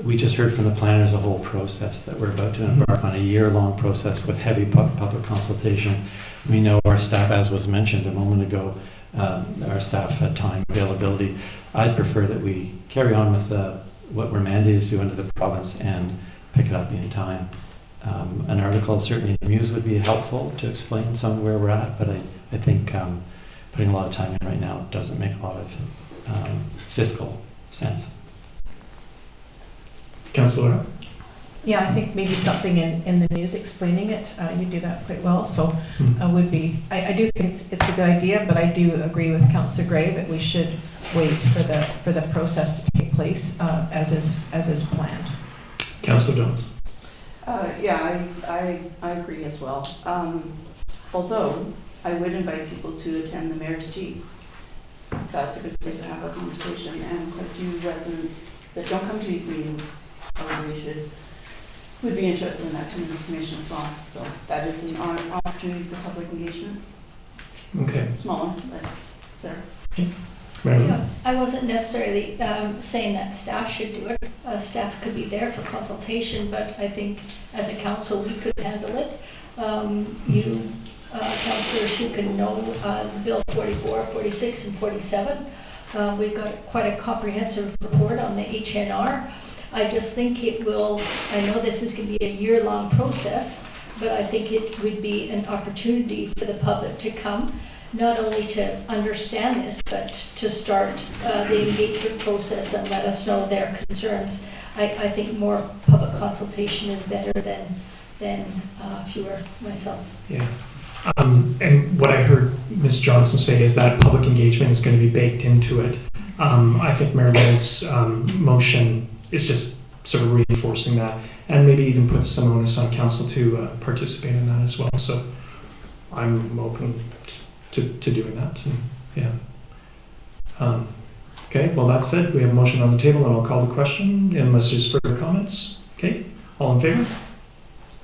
We just heard from the planners a whole process that we're about to embark on, a year-long process with heavy public consultation. We know our staff, as was mentioned a moment ago, our staff time availability. I'd prefer that we carry on with what we're mandated to do under the province and pick it up in time. An article certainly in the Muse would be helpful to explain some of where we're at, but I think putting a lot of time in right now doesn't make a lot of fiscal sense. Councillor? Yeah, I think maybe something in the news explaining it, you do that quite well, so would be, I do think it's a good idea, but I do agree with Councillor Gray that we should wait for the process to take place as is planned. Councillor Jones? Yeah, I agree as well. Although I would invite people to attend the Mayor's Tea. That's a good place to have a conversation, and quite a few residents that don't come to these meetings would be interested in that kind of information as well. So that is an opportunity for public engagement. Okay. Smaller, but Sarah. Yeah, I wasn't necessarily saying that staff should do it. Staff could be there for consultation, but I think as a council we could handle it. You, councillors, you can know Bill 44, 46, and 47. We've got quite a comprehensive report on the HNR. I just think it will, I know this is going to be a year-long process, but I think it would be an opportunity for the public to come, not only to understand this, but to start the engagement process and let us know their concerns. I think more public consultation is better than fewer myself. Yeah. And what I heard Ms. Johnson say is that public engagement is going to be baked into it. I think Marilyn's motion is just sort of reinforcing that, and maybe even puts some onus on council to participate in that as well. So I'm open to doing that. And, yeah. Okay, well, that said, we have a motion on the table, and I'll call the question unless there's further comments. Okay, all in favor?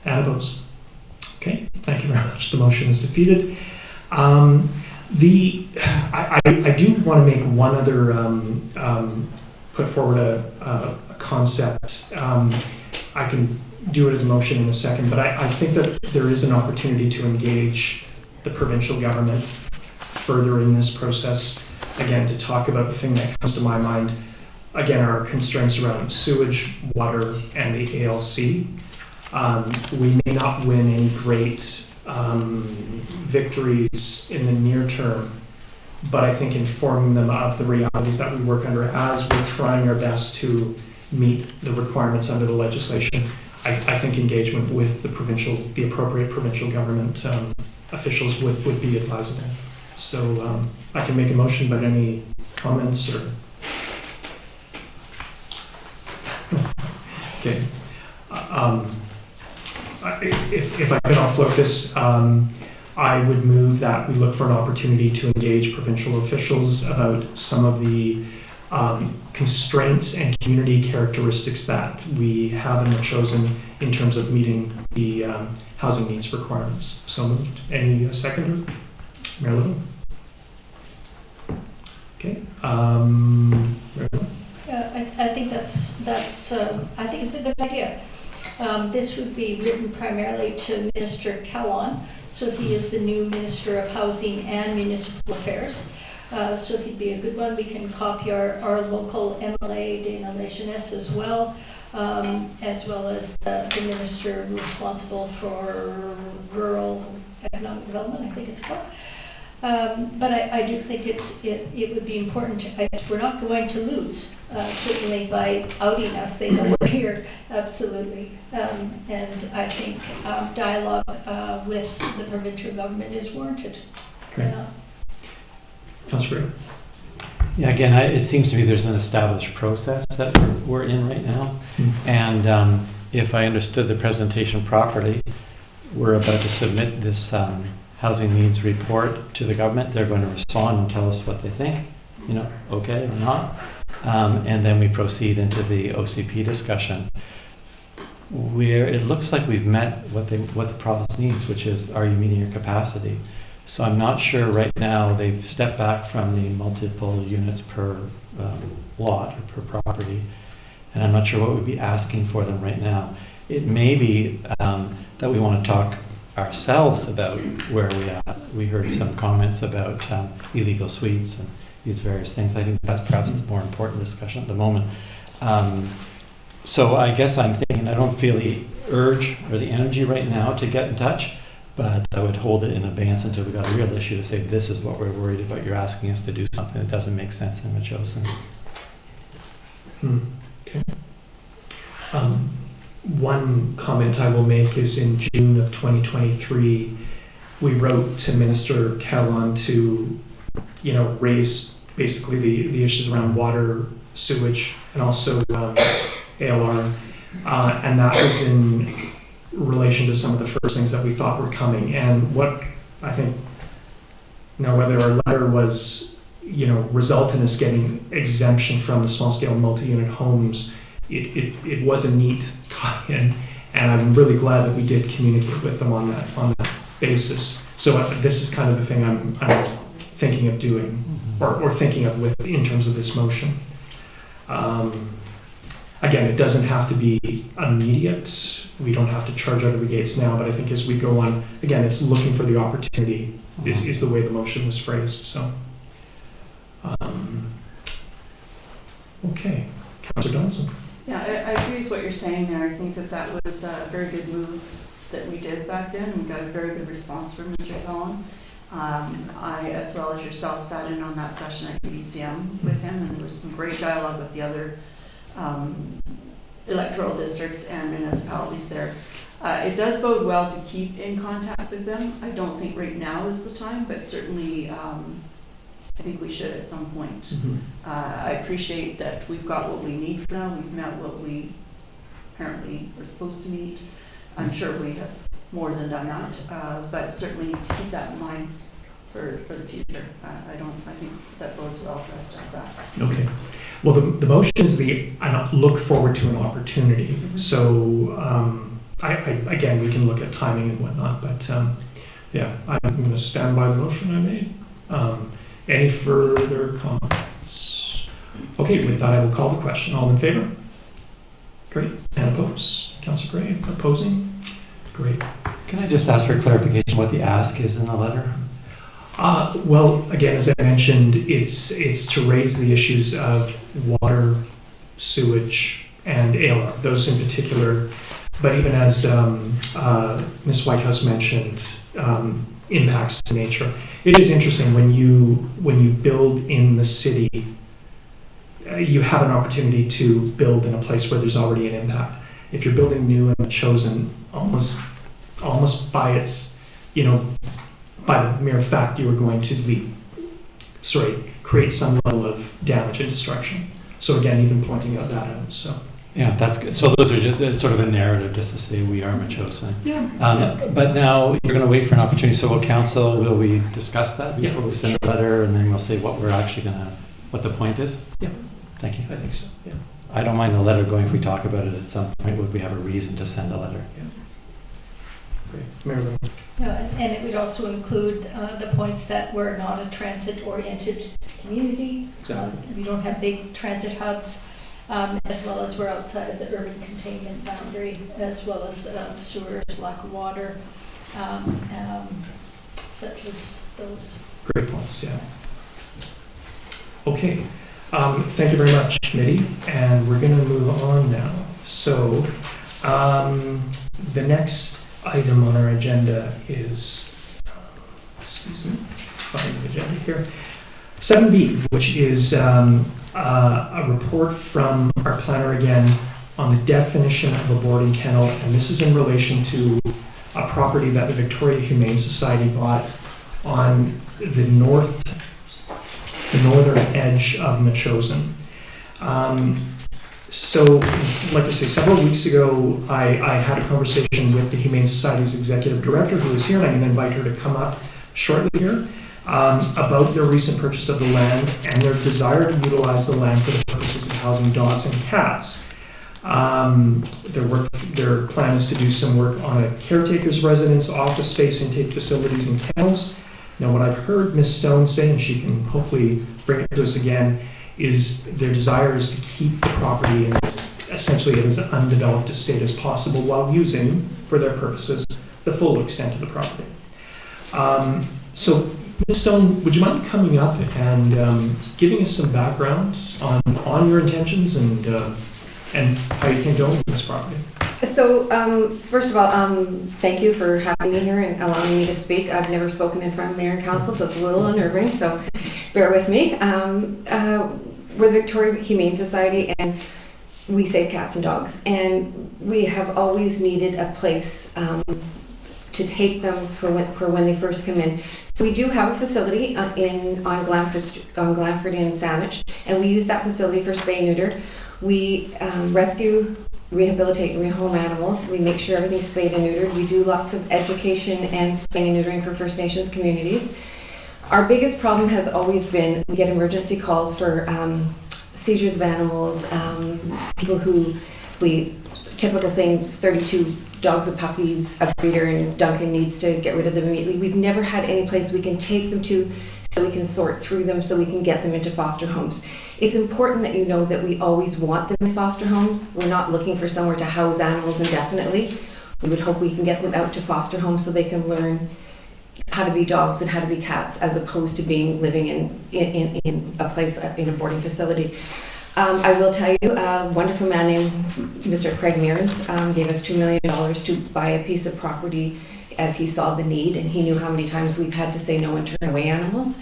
And opposed? Okay, thank you very much. The motion is defeated. I do want to make one other put forward a concept. I can do it as a motion in a second, but I think that there is an opportunity to engage the provincial government further in this process. Again, to talk about the thing that comes to my mind, again, our constraints around sewage, water, and the ALC. We may not win any great victories in the near term, but I think informing them of the realities that we work under as we're trying our best to meet the requirements under the legislation, I think engagement with the appropriate provincial government officials would be advisable. So I can make a motion, but any comments or? Okay. If I could, I'll float this. I would move that we look for an opportunity to engage provincial officials about some of the constraints and community characteristics that we have in Metchosin in terms of meeting the housing needs requirements. So moved. Any seconder? Mayor Little? Okay. Mayor Little? I think I think it's a good idea. This would be written primarily to Minister Kellon, so he is the new Minister of Housing and Municipal Affairs. So he'd be a good one. We can copy our local MLA, Dana Lejeunesse, as well as the Minister responsible for Rural Economic Development, I think it's called. But I do think it would be important. We're not going to lose, certainly by outing us. They know we're here, absolutely. And I think dialogue with the provincial government is warranted. Great. Councillor. Yeah, again, it seems to me there's an established process that we're in right now. And if I understood the presentation properly, we're about to submit this housing needs report to the government. They're going to respond and tell us what they think, okay or not. And then we proceed into the OCP discussion, where it looks like we've met what the province needs, which is, are you meeting your capacity? So I'm not sure right now. They've stepped back from the multiple units per lot or per property, and I'm not sure what we'd be asking for them right now. It may be that we want to talk ourselves about where we are. We heard some comments about illegal suites and these various things. I think that's perhaps the more important discussion at the moment. So I guess I'm thinking I don't feel the urge or the energy right now to get in touch, but I would hold it in abeyance until we got a real issue to say this is what we're worried about. You're asking us to do something that doesn't make sense in Metchosin. Okay. One comment I will make is in June of 2023, we wrote to Minister Kellon to, raise basically the issues around water, sewage, and also ALR, and that was in relation to some of the first things that we thought were coming. And what I think, whether our letter was, result in us getting exemption from the small scale multi-unit homes, it was a neat tie-in, and I'm really glad that we did communicate with them on that basis. So this is kind of the thing I'm thinking of doing, or thinking of in terms of this motion. Again, it doesn't have to be immediate. We don't have to charge out of the gates now, but I think as we go on, again, it's looking for the opportunity is the way the motion was phrased. So, okay, Councillor Donaldson. Yeah, I agree with what you're saying there. I think that was a very good move that we did back then, and we got a very good response from Mr. Kellon. I, as well as yourself, sat in on that session at UBCM with him, and there was some great dialogue with the other electoral districts and municipalities there. It does bode well to keep in contact with them. I don't think right now is the time, but certainly I think we should at some point. I appreciate that we've got what we need for now. We've met what we apparently were supposed to meet. I'm sure we have more than done that, but certainly need to keep that in mind for the future. I think that bodes well for us to have that. Okay. Well, the motion is I look forward to an opportunity. So again, we can look at timing and whatnot, but yeah, I'm going to stand by the motion I made. Any further comments? Okay, with that, I will call the question. All in favor? Great. And opposed? Councillor Gray, opposing? Great. Can I just ask for clarification what the ask is in the letter? Well, again, as I mentioned, it's to raise the issues of water, sewage, and ALR, those in particular. But even as Ms. Whitehouse mentioned, impacts to nature. It is interesting when you build in the city, you have an opportunity to build in a place where there's already an impact. If you're building new and chosen, almost by its, by the mere fact you are going to create some level of damage and destruction. So again, even pointing out that out. So. Yeah, that's good. So those are just sort of a narrative just to say we are Metchosin. Yeah. But now you're going to wait for an opportunity. So will we discuss that before we send a letter, and then we'll say what we're actually what the point is? Yeah. Thank you. I think so. Yeah. I don't mind the letter going if we talk about it at some point. Would we have a reason to send a letter? Yeah. Great. Marilyn. And it would also include the points that we're not a transit-oriented community. Exactly. We don't have big transit hubs, as well as we're outside of the urban containment boundary, as well as sewers, lack of water, such as those. Great points, yeah. Okay. Thank you very much, committee. And we're going to move on now. So the next item on our agenda is, excuse me, find the agenda here. 7B, which is a report from our planner again on the definition of a boarding kennel, and this is in relation to a property that the Victoria Humane Society bought on the northern edge of Metchosin. So, like I say, several weeks ago, I had a conversation with the Humane Society's executive director, who is here, and I'm going to invite her to come up shortly here, about their recent purchase of the land and their desire to utilize the land for the purposes of housing dogs and cats. Their plan is to do some work on a caretaker's residence, office space, intake facilities, and kennels. Now, what I've heard Ms. Stone say, and she can hopefully bring it to us again, is their desire is to keep the property in essentially as undeveloped a state as possible while using, for their purposes, the full extent of the property. So, Ms. Stone, would you mind coming up and giving us some background on your intentions and how you came to own this property? So, first of all, thank you for having me here and allowing me to speak. I've never spoken in front of Mayor and Council, so it's a little unnerving, so bear with me. We're the Victoria Humane Society, and we save cats and dogs. And we have always needed a place to take them for when they first come in. So we do have a facility on Glanford in Saanich, and we use that facility for spay and neuter. We rescue, rehabilitate, and rehome animals. We make sure everything's spayed and neutered. We do lots of education and spay and neutering for First Nations communities. Our biggest problem has always been we get emergency calls for seizures of animals, people who, typical thing, 32 dogs and puppies, a breeder, and Duncan needs to get rid of them immediately. We've never had any place we can take them to so we can sort through them, so we can get them into foster homes. It's important that you know that we always want them in foster homes. We're not looking for somewhere to house animals indefinitely. We would hope we can get them out to foster homes so they can learn how to be dogs and how to be cats, as opposed to living in a place, in a boarding facility. I will tell you, a wonderful man named Mr. Craig Mearns gave us $2 million to buy a piece of property as he saw the need, and he knew how many times we've had to say no and turn away animals.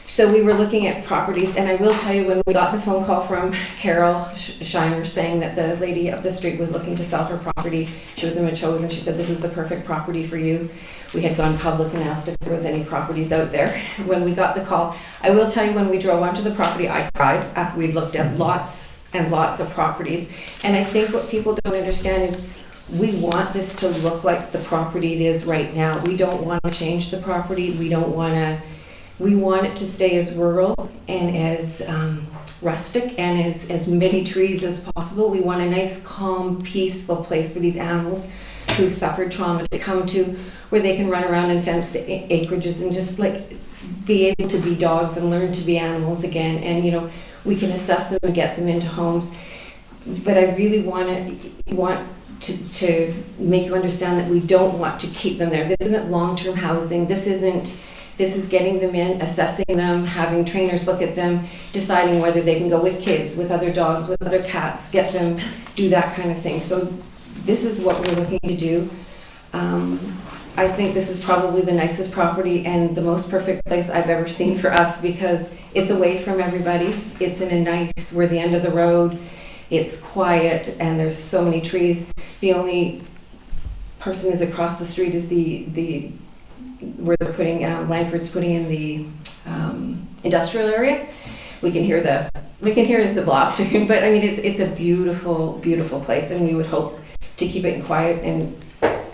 So we were looking at properties, and I will tell you, when we got the phone call from Carol Shiner saying that the lady up the street was looking to sell her property, she was in Metchosin, she said, "This is the perfect property for you." We had gone public and asked if there was any properties out there. When we got the call, I will tell you, when we drove onto the property, I cried. We looked at lots and lots of properties, and I think what people don't understand is we want this to look like the property it is right now. We don't want to change the property. We want it to stay as rural and as rustic and as many trees as possible. We want a nice, calm, peaceful place for these animals who've suffered trauma to come to, where they can run around in fenced acreages and just be able to be dogs and learn to be animals again. And we can assess them and get them into homes. But I really want to make you understand that we don't want to keep them there. This isn't long-term housing. This isn't This is getting them in, assessing them, having trainers look at them, deciding whether they can go with kids, with other dogs, with other cats, get them, do that kind of thing. So this is what we're looking to do. I think this is probably the nicest property and the most perfect place I've ever seen for us because it's away from everybody. It's in a nice, we're the end of the road. It's quiet and there's so many trees. The only person is across the street is the where they're putting, Langford's putting in the industrial area. We can hear the blast, but I mean, it's a beautiful, beautiful place and we would hope to keep it quiet and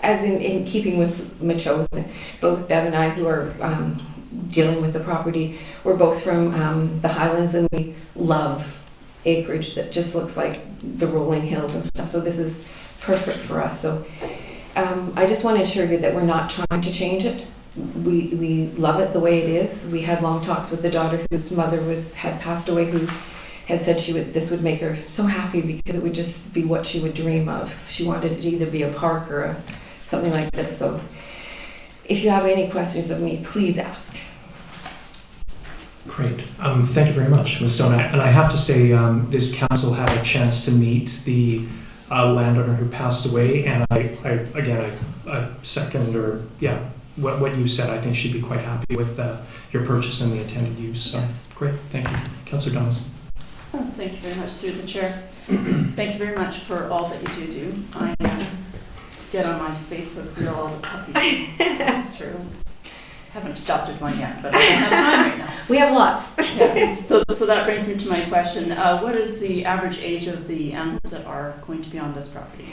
as in keeping with Metchosin. Both Bev and I, who are dealing with the property, we're both from the Highlands and we love acreage that just looks like the rolling hills and stuff. So this is perfect for us. So I just want to assure you that we're not trying to change it. We love it the way it is. We had long talks with the daughter whose mother had passed away, who has said this would make her so happy because it would just be what she would dream of. She wanted it to either be a park or something like this. So if you have any questions of me, please ask. Great. Thank you very much, Ms. Stone. And I have to say, this council had a chance to meet the landowner who passed away, and I second what you said. I think she'd be quite happy with your purchase and the intended use. So Yes. Great. Thank you, Councillor Donaldson. Oh, thank you very much, through the chair. Thank you very much for all that you do. I get on my Facebook reel all the puppies. It's true. Haven't adopted one yet, but I don't have time right now. We have lots. Yes. So that brings me to my question. What is the average age of the animals that are going to be on this property?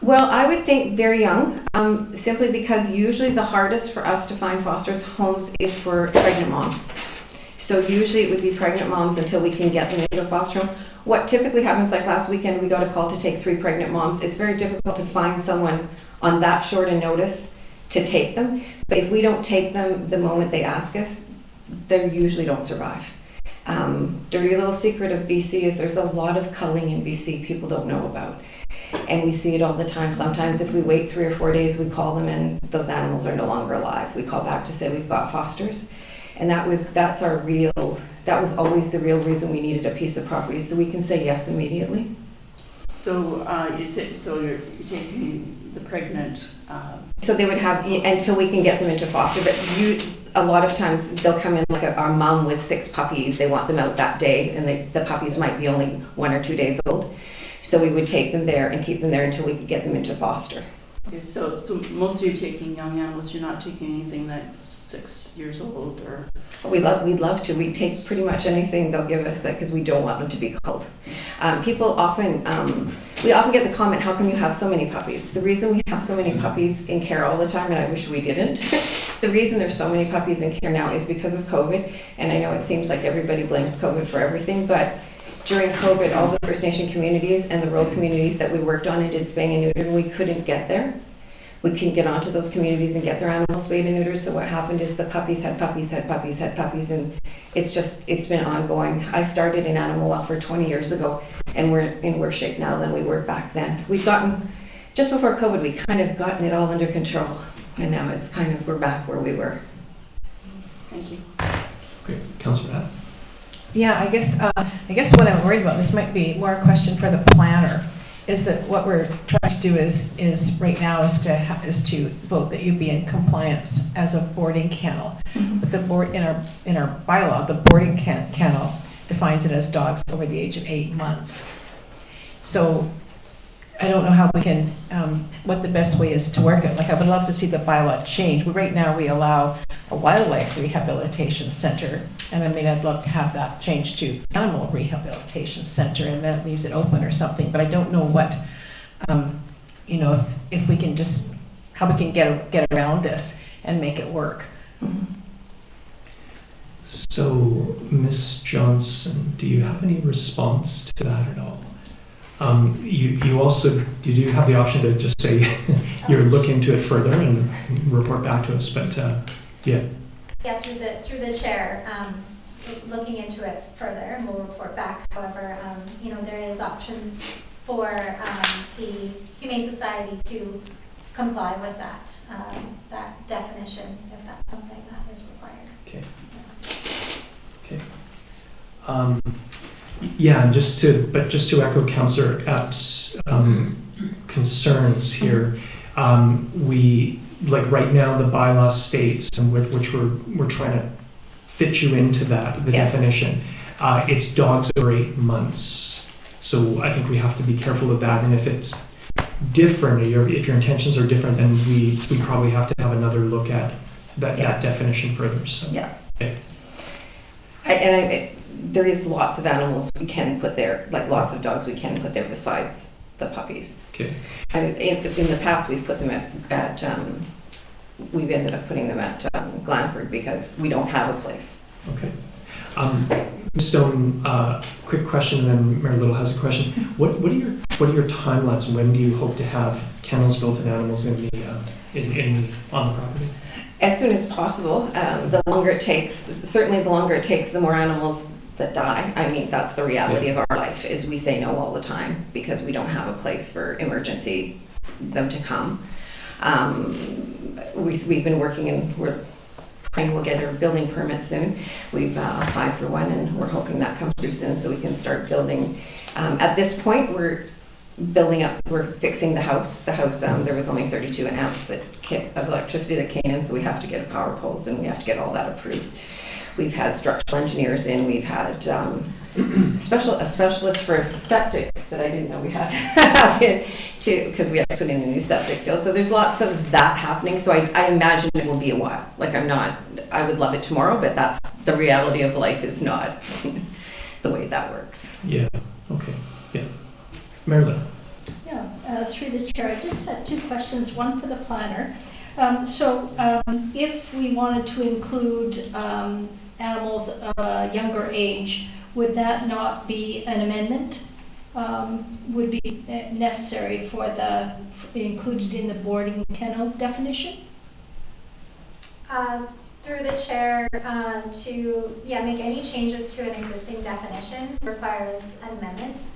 Well, I would think very young, simply because usually the hardest for us to find foster homes is for pregnant moms. So usually it would be pregnant moms until we can get them into a foster home. What typically happens, like last weekend, we got a call to take 3 pregnant moms. It's very difficult to find someone on that short a notice to take them. But if we don't take them the moment they ask us, they usually don't survive. Dirty little secret of BC is there's a lot of culling in BC people don't know about. And we see it all the time. Sometimes if we wait 3 or 4 days, we call them and those animals are no longer alive. We call back to say we've got fosters. And that was always the real reason we needed a piece of property, so we can say yes immediately. So you're taking the pregnant. So they would have until we can get them into foster. But a lot of times they'll come in like our mom with 6 puppies. They want them out that day, and the puppies might be only 1 or 2 days old. So we would take them there and keep them there until we could get them into foster. Okay, so most of you taking young animals. You're not taking anything that's 6 years old, or we'd love to. We take pretty much anything they'll give us, that because we don't want them to be culled. People often we often get the comment, how come you have so many puppies? The reason we have so many puppies in care all the time, and I wish we didn't, the reason there's so many puppies in care now is because of COVID. And I know it seems like everybody blames COVID for everything, but during COVID, all the First Nation communities and the rural communities that we worked on and did spaying and neutering, we couldn't get there. We couldn't get onto those communities and get their animals spayed and neutered. So what happened is the puppies had puppies, and it's been ongoing. I started in animal welfare 20 years ago, and we're in worse shape now than we were back then. Just before COVID, we kind of gotten it all under control, and now it's we're back where we were. Thank you. Great. Councillor Matt? Yeah, I guess what I'm worried about, this might be more a question for the planner, is that what we're trying to do is right now is to vote that you be in compliance as a boarding kennel. Mm-hmm. But the board in our bylaw, the boarding kennel defines it as dogs over the age of 8 months. So I don't know how we can, what the best way is to work it. Like, I would love to see the bylaw change. Right now we allow a wildlife rehabilitation center, and I mean, I'd love to have that changed to animal rehabilitation center, and that leaves it open or something. But I don't know what, if we can just, how we can get around this and make it work. So, Ms. Johnson, do you have any response to that at all? You do have the option to just say you're looking into it further and report back to us, but yeah. Yeah, through the chair, looking into it further, and we'll report back. However, there is options for the Humane Society to comply with that definition, if that's something that is required. Yeah, and just to echo Councillor Epps' concerns here, we, like right now, the bylaw states, and which we're trying to fit you into that, the Yes. definition. It's dogs over 8 months. So I think we have to be careful of that, and if it's different, or if your intentions are different, then we probably have to have another look at that definition further, so. Yeah. Okay. There is lots of animals we can put there, like lots of dogs we can put there besides the puppies. Okay. In the past, we've put them at we've ended up putting them at Glanford because we don't have a place. Okay. Ms. Stone, quick question, and then Mary Little has a question. What are your timelines? When do you hope to have kennels built and animals on the property? As soon as possible. The longer it takes, certainly the longer it takes, the more animals that die. I mean, that's the reality of our life, is we say no all the time because we don't have a place for emergency them to come. We've been working, and we're praying we'll get a building permit soon. We've applied for one, and we're hoping that comes through soon so we can start building. At this point, we're fixing the house. The house, there was only 32 amps of electricity that came in, so we have to get power poles and we have to get all that approved. We've had structural engineers in, we've had a specialist for septic that I didn't know we had because we had to put in a new septic field. So there's lots of that happening. So I imagine it will be a while. Like I would love it tomorrow, but that's the reality of life, is not the way that works. Yeah, okay, yeah. Marilyn. Yeah, through the chair, I just had two questions, one for the planner. If we wanted to include animals younger age, would that not be an amendment? Would be necessary for included in the boarding kennel definition? Through the chair, to make any changes to an existing definition requires an amendment.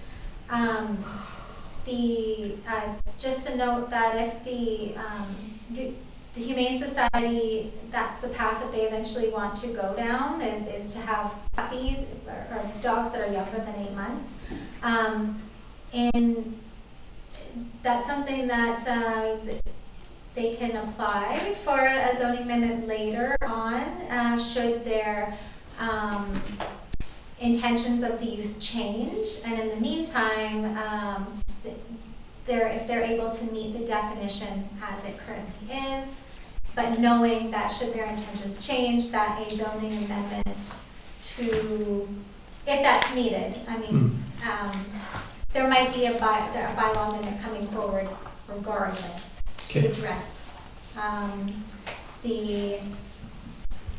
Just to note that if the Humane Society, that's the path that they eventually want to go down, is to have puppies or dogs that are younger than 8 months. And that's something that they can apply for a zoning amendment later on, should their intentions of the use change. And in the meantime, if they're able to meet the definition as it currently is, but knowing that should their intentions change, that a zoning amendment if that's needed. I mean, there might be a bylaw amendment coming forward regardless to address the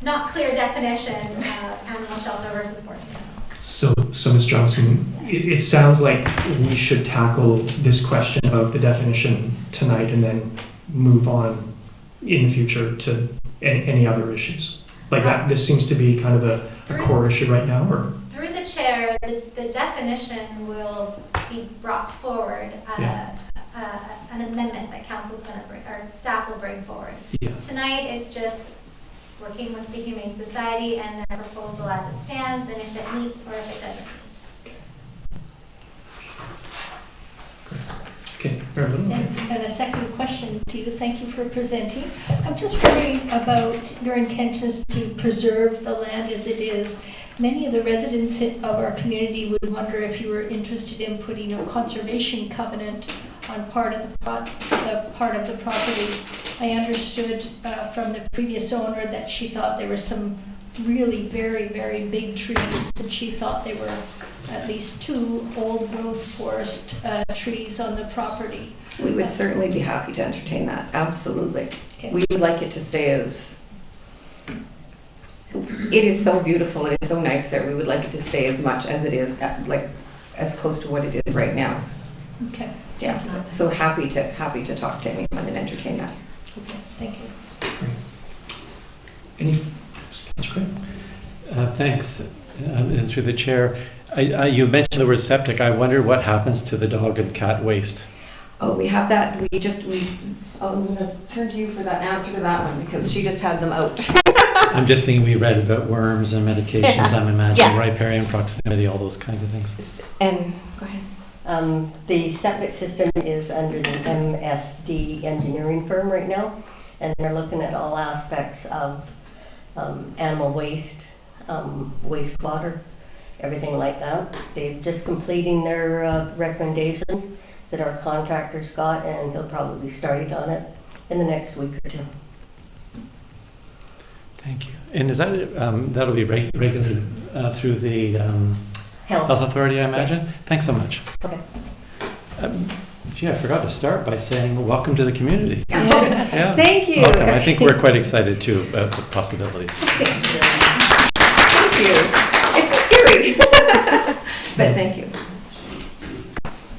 not clear definition of animal shelter versus boarding kennel. So Ms. Johnson, it sounds like we should tackle this question about the definition tonight and then move on in the future to any other issues. Like that, this seems to be kind of a core issue right now, or? Through the chair, the definition will be brought forward at an amendment that council's going to bring, or staff will bring forward. Yeah. Tonight, it's just working with the Humane Society and their proposal as it stands, and if it meets or if it doesn't meet. Okay. And a second question to you. Thank you for presenting. I'm just wondering about your intentions to preserve the land as it is. Many of the residents of our community would wonder if you were interested in putting a conservation covenant on part of the property. I understood from the previous owner that she thought there were some really very, very big trees, and she thought they were at least 2 old-growth forest trees on the property. We would certainly be happy to entertain that, absolutely. Okay. We would like it to stay as, it is so beautiful, it is so nice there. We would like it to stay as much as it is, like as close to what it is right now. Okay. Yeah, so happy to talk to anyone and entertain that. Okay, thank you. Any? That's great. Thanks. And through the chair, you mentioned the word septic. I wonder what happens to the dog and cat waste. Oh, we have that. I'm going to turn to you for that answer to that one because she just had them out. I'm just thinking we read about worms and medications, Yeah. I'm imagining Yeah. riparian proximity, all those kinds of things. And, go ahead. The septic system is under the MSD engineering firm right now, and they're looking at all aspects of animal waste, wastewater, everything like that. They're just completing their recommendations that our contractor's got, and he'll probably be starting on it in the next week or two. Thank you. And is that, that'll be regulated through the Health. Health Authority, I imagine? Thanks so much. Okay. Gee, I forgot to start by saying welcome to the community. Yeah. Thank you. Welcome. I think we're quite excited too about the possibilities. Thank you. It's been scary, but thank you.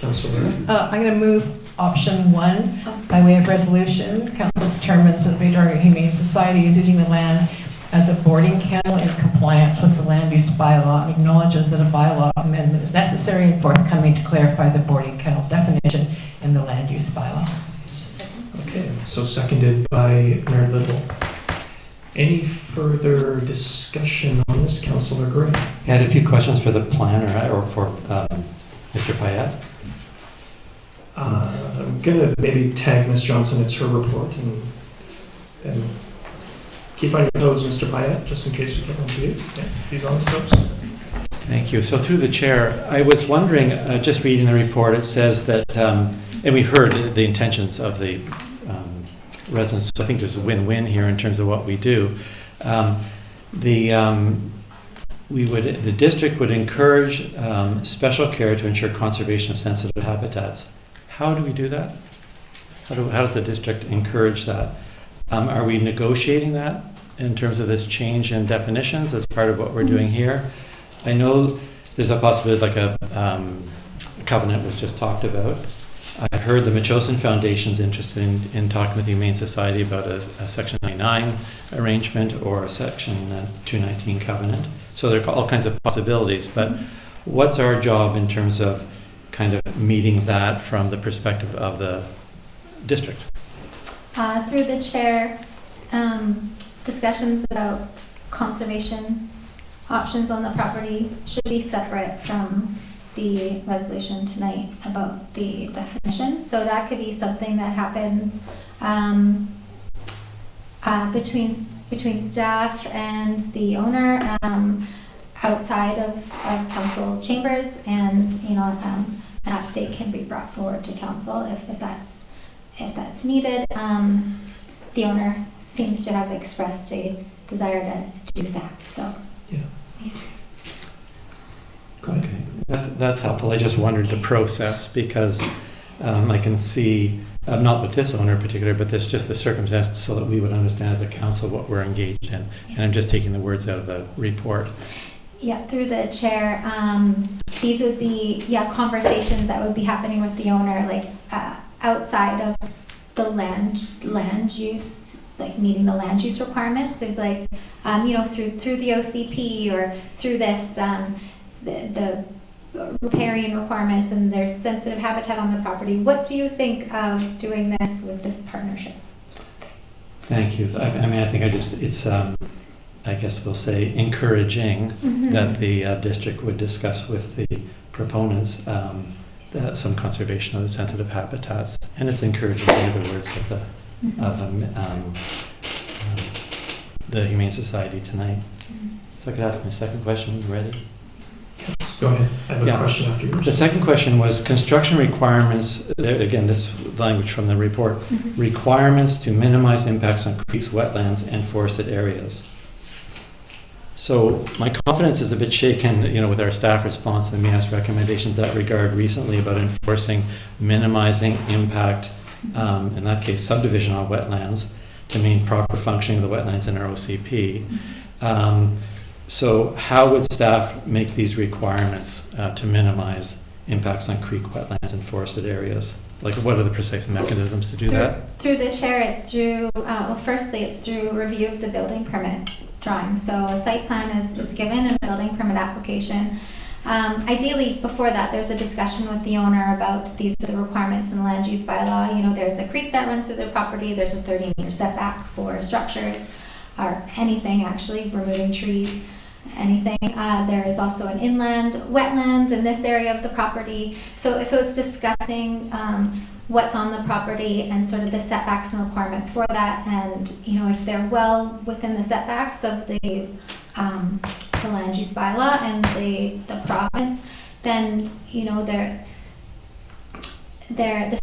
Councillor. I'm going to move option 1 by way of resolution. Council determines that the Victoria Humane Society is using the land as a boarding kennel in compliance with the land use bylaw and acknowledges that a bylaw amendment is necessary and forthcoming to clarify the boarding kennel definition in the land use bylaw. Okay, so seconded by Mayor Little. Any further discussion on this, Councillor Gray? I had a few questions for the planner or for Mr. Payette. I'm gonna maybe tag Ms. Johnson, it's her report, and keep on your toes, Mr. Payette, just in case we get one to you. Yeah, he's on his toes. Thank you. So through the chair, I was wondering, just reading the report, it says that, and we heard the intentions of the residents, so I think there's a win-win here in terms of what we do. The district would encourage special care to ensure conservation of sensitive habitats. How do we do that? How does the district encourage that? Are we negotiating that in terms of this change in definitions as part of what we're doing here? I know there's a possibility like a covenant was just talked about. I heard the Metchosin Foundation's interested in talking with the Humane Society about a Section 99 arrangement or a Section 219 covenant. So there are all kinds of possibilities, but what's our job in terms of kind of meeting that from the perspective of the district? Through the chair, discussions about conservation options on the property should be separate from the resolution tonight about the definition. So that could be something that happens between staff and the owner outside of council chambers, and an update can be brought forward to council if that's needed. The owner seems to have expressed a desire to do that. So yeah. Okay, that's helpful. I just wondered the process because I can see, not with this owner in particular, but this just the circumstance so that we would understand as a council what we're engaged in. And I'm just taking the words out of the report. yeah, through the chair, these would be conversations that would be happening with the owner, like outside of the land use, like meeting the land use requirements, of like through the OCP or through this the riparian requirements, and there's sensitive habitat on the property. What do you think of doing this with this partnership? Thank you. I mean, I think it's I guess we'll say encouraging that the district would discuss with the proponents some conservation of the sensitive habitats, and it's encouraging to hear the words of the Humane Society tonight. So I could ask my second question. You ready? Go ahead. I have a question after yours. The second question was construction requirements. Again, this language from the report. Requirements to minimize impacts on creeks, wetlands, and forested areas. So my confidence is a bit shaken, with our staff response to the MEAS recommendations in that regard recently about enforcing minimizing impact, in that case subdivision on wetlands, to mean proper functioning of the wetlands in our OCP. So how would staff make these requirements to minimize impacts on creek, wetlands, and forested areas? Like, what are the precise mechanisms to do that? Through the chair, it's through, firstly, it's through review of the building permit drawing. So a site plan is given and a building permit application. Ideally, before that, there's a discussion with the owner about these are the requirements in the land use bylaw. There's a creek that runs through the property. There's a 30-meter setback for structures. or anything actually, removing trees, anything. There is also an inland wetland in this area of the property. So it's discussing what's on the property and sort of the setbacks and requirements for that. And, you know, if they're well within the setbacks of the land use bylaw and the province, then, you know, the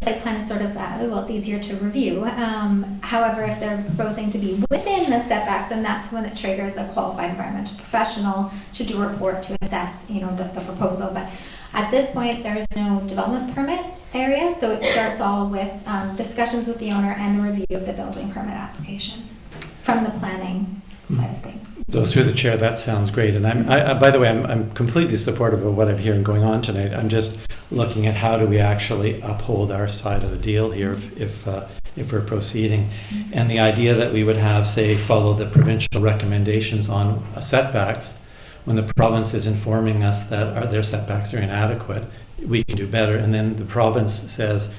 site plan is sort of, well, it's easier to review. However, if they're proposing to be within the setback, then that's when it triggers a qualified environmental professional to do a report to assess, you know, the proposal. But at this point, there is no development permit area, so it starts all with discussions with the owner and a review of the building permit application from the planning side of things. So through the chair, that sounds great. And by the way, I'm completely supportive of what I'm hearing going on tonight. I'm just looking at how do we actually uphold our side of the deal here if we're proceeding. And the idea that we would have, say, follow the provincial recommendations on setbacks, when the province is informing us that their setbacks are inadequate, we can do better. And then the province says,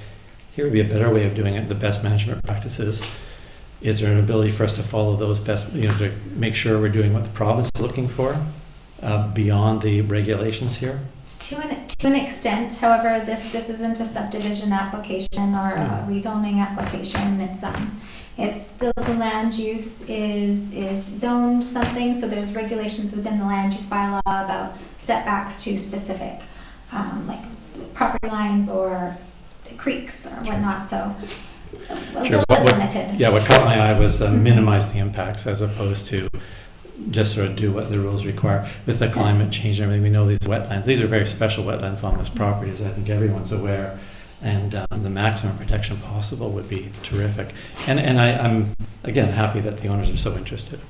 here would be a better way of doing it, the best management practices. Is there an ability for us to follow those best, you know, to make sure we're doing what the province is looking for beyond the regulations here? To an extent, however, this isn't a subdivision application or a rezoning application. It's the land use is zoned something, so there's regulations within the land use bylaw about setbacks to specific like property lines or the creeks or whatnot. So a little bit limited. Yeah, what caught my eye was minimize the impacts as opposed to just sort of do what the rules require. With the climate change and everything, we know these wetlands. These are very special wetlands on this property, as I think everyone's aware. And the maximum protection possible would be terrific. And I'm, again, happy that the owners are so interested.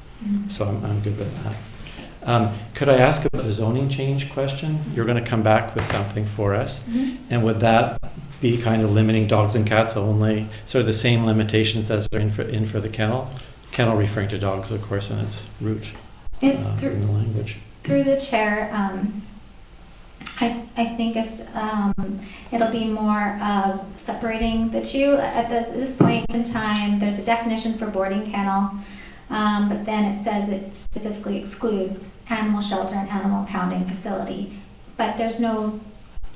So I'm good with that. Could I ask about the zoning change question? You're going to come back with something for us. And would that be kind of limiting dogs and cats only, so the same limitations as are in for the kennel? Kennel referring to dogs, of course, in its root in the language. Through the chair, I think it'll be more of separating the two. At this point in time, there's a definition for boarding kennel, but then it says it specifically excludes animal shelter and animal pounding facility, but there's no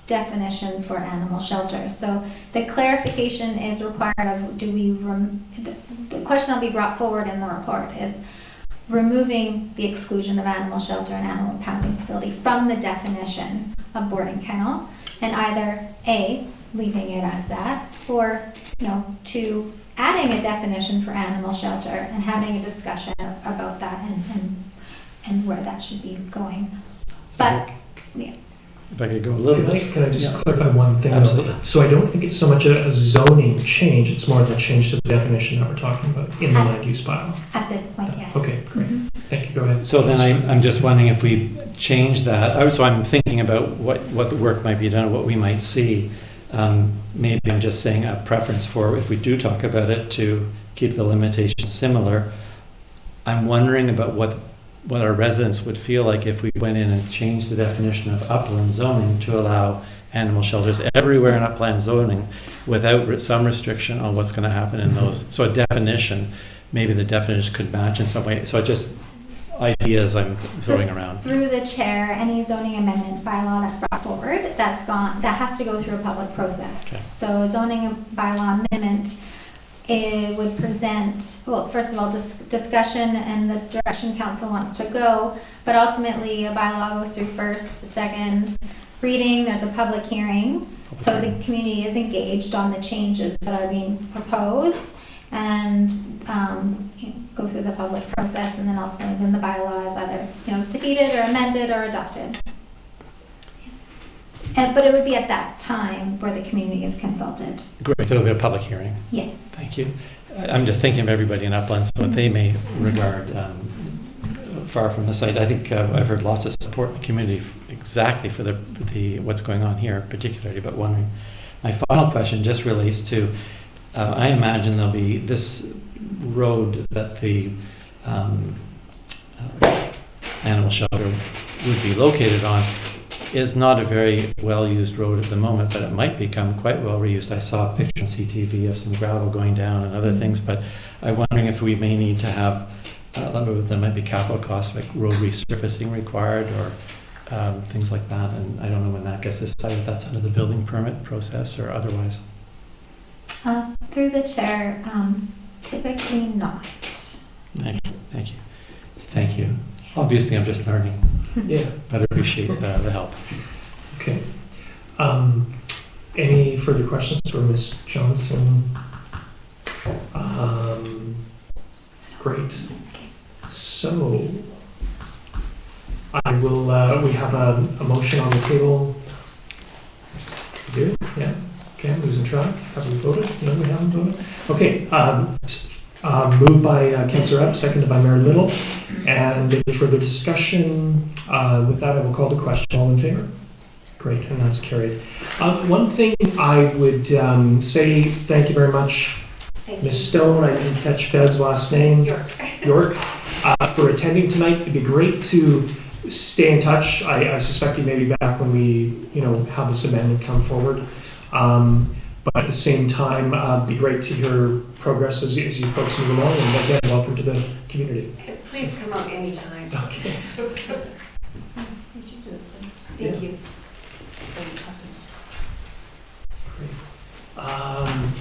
definition for animal shelter. So the clarification is required of the question that'll be brought forward in the report is removing the exclusion of animal shelter and animal pounding facility from the definition of boarding kennel, and either A, leaving it as that, or, you know, to adding a definition for animal shelter and having a discussion about that and where that should be going. But yeah. If I could go a little bit. Can I just clarify one thing? Absolutely. So I don't think it's so much a zoning change, it's more of a change to the definition that we're talking about in the land use bylaw. At this point, yes. Okay, great. Thank you. Go ahead. So then I'm just wondering if we change that. So I'm thinking about what the work might be done, what we might see. Maybe I'm just saying a preference for, if we do talk about it, to keep the limitations similar. I'm wondering about what our residents would feel like if we went in and changed the definition of upland zoning to allow animal shelters everywhere in upland zoning without some restriction on what's going to happen in those. So a definition, maybe the definition could match in some way. So just ideas I'm throwing around. Through the chair, any zoning amendment bylaw that's brought forward, that has to go through a public process. Okay. So a zoning bylaw amendment, it would present, well, first of all, discussion and the direction council wants to go, but ultimately a bylaw goes through first, second reading, there's a public hearing, so the community is engaged on the changes that are being proposed, and go through the public process, and then ultimately then the bylaw is either defeated or amended or adopted. But it would be at that time where the community is consulted. Great, there'll be a public hearing. Yes. Thank you. I'm just thinking of everybody in Uplands, what they may regard far from the site. I think I've heard lots of support in the community exactly for the what's going on here, particularly, but wondering. My final question just relates to, I imagine there'll be this road that the animal shelter would be located on is not a very well-used road at the moment, but it might become quite well-reused. I saw a picture on CTV of some gravel going down and other things, but I'm wondering if we may need to have there might be capital costs like road resurfacing required or things like that. And I don't know when that gets decided, if that's under the building permit process or otherwise. Through the chair, typically not. Thank you. Thank you. Thank you. Obviously, I'm just learning, Yeah. but I appreciate the help. Okay. Any further questions for Ms. Johnson? Great. So I will, we have a motion on the table. We do? Yeah. Okay, I'm losing track. Have we voted? No, we haven't voted. Okay. Moved by Councillor Epp, seconded by Mayor Little. And any further discussion? With that, I will call the question. All in favor? Great, and that's carried. One thing I would say, thank you very much, Ms. Stone. I didn't catch Bev's last name. York. For attending tonight. It'd be great to stay in touch. I suspect you may be back when we, have this amendment come forward. But at the same time, it'd be great to hear progress as you folks move along. And again, welcome to the community. Please come out anytime. Okay. Thank you.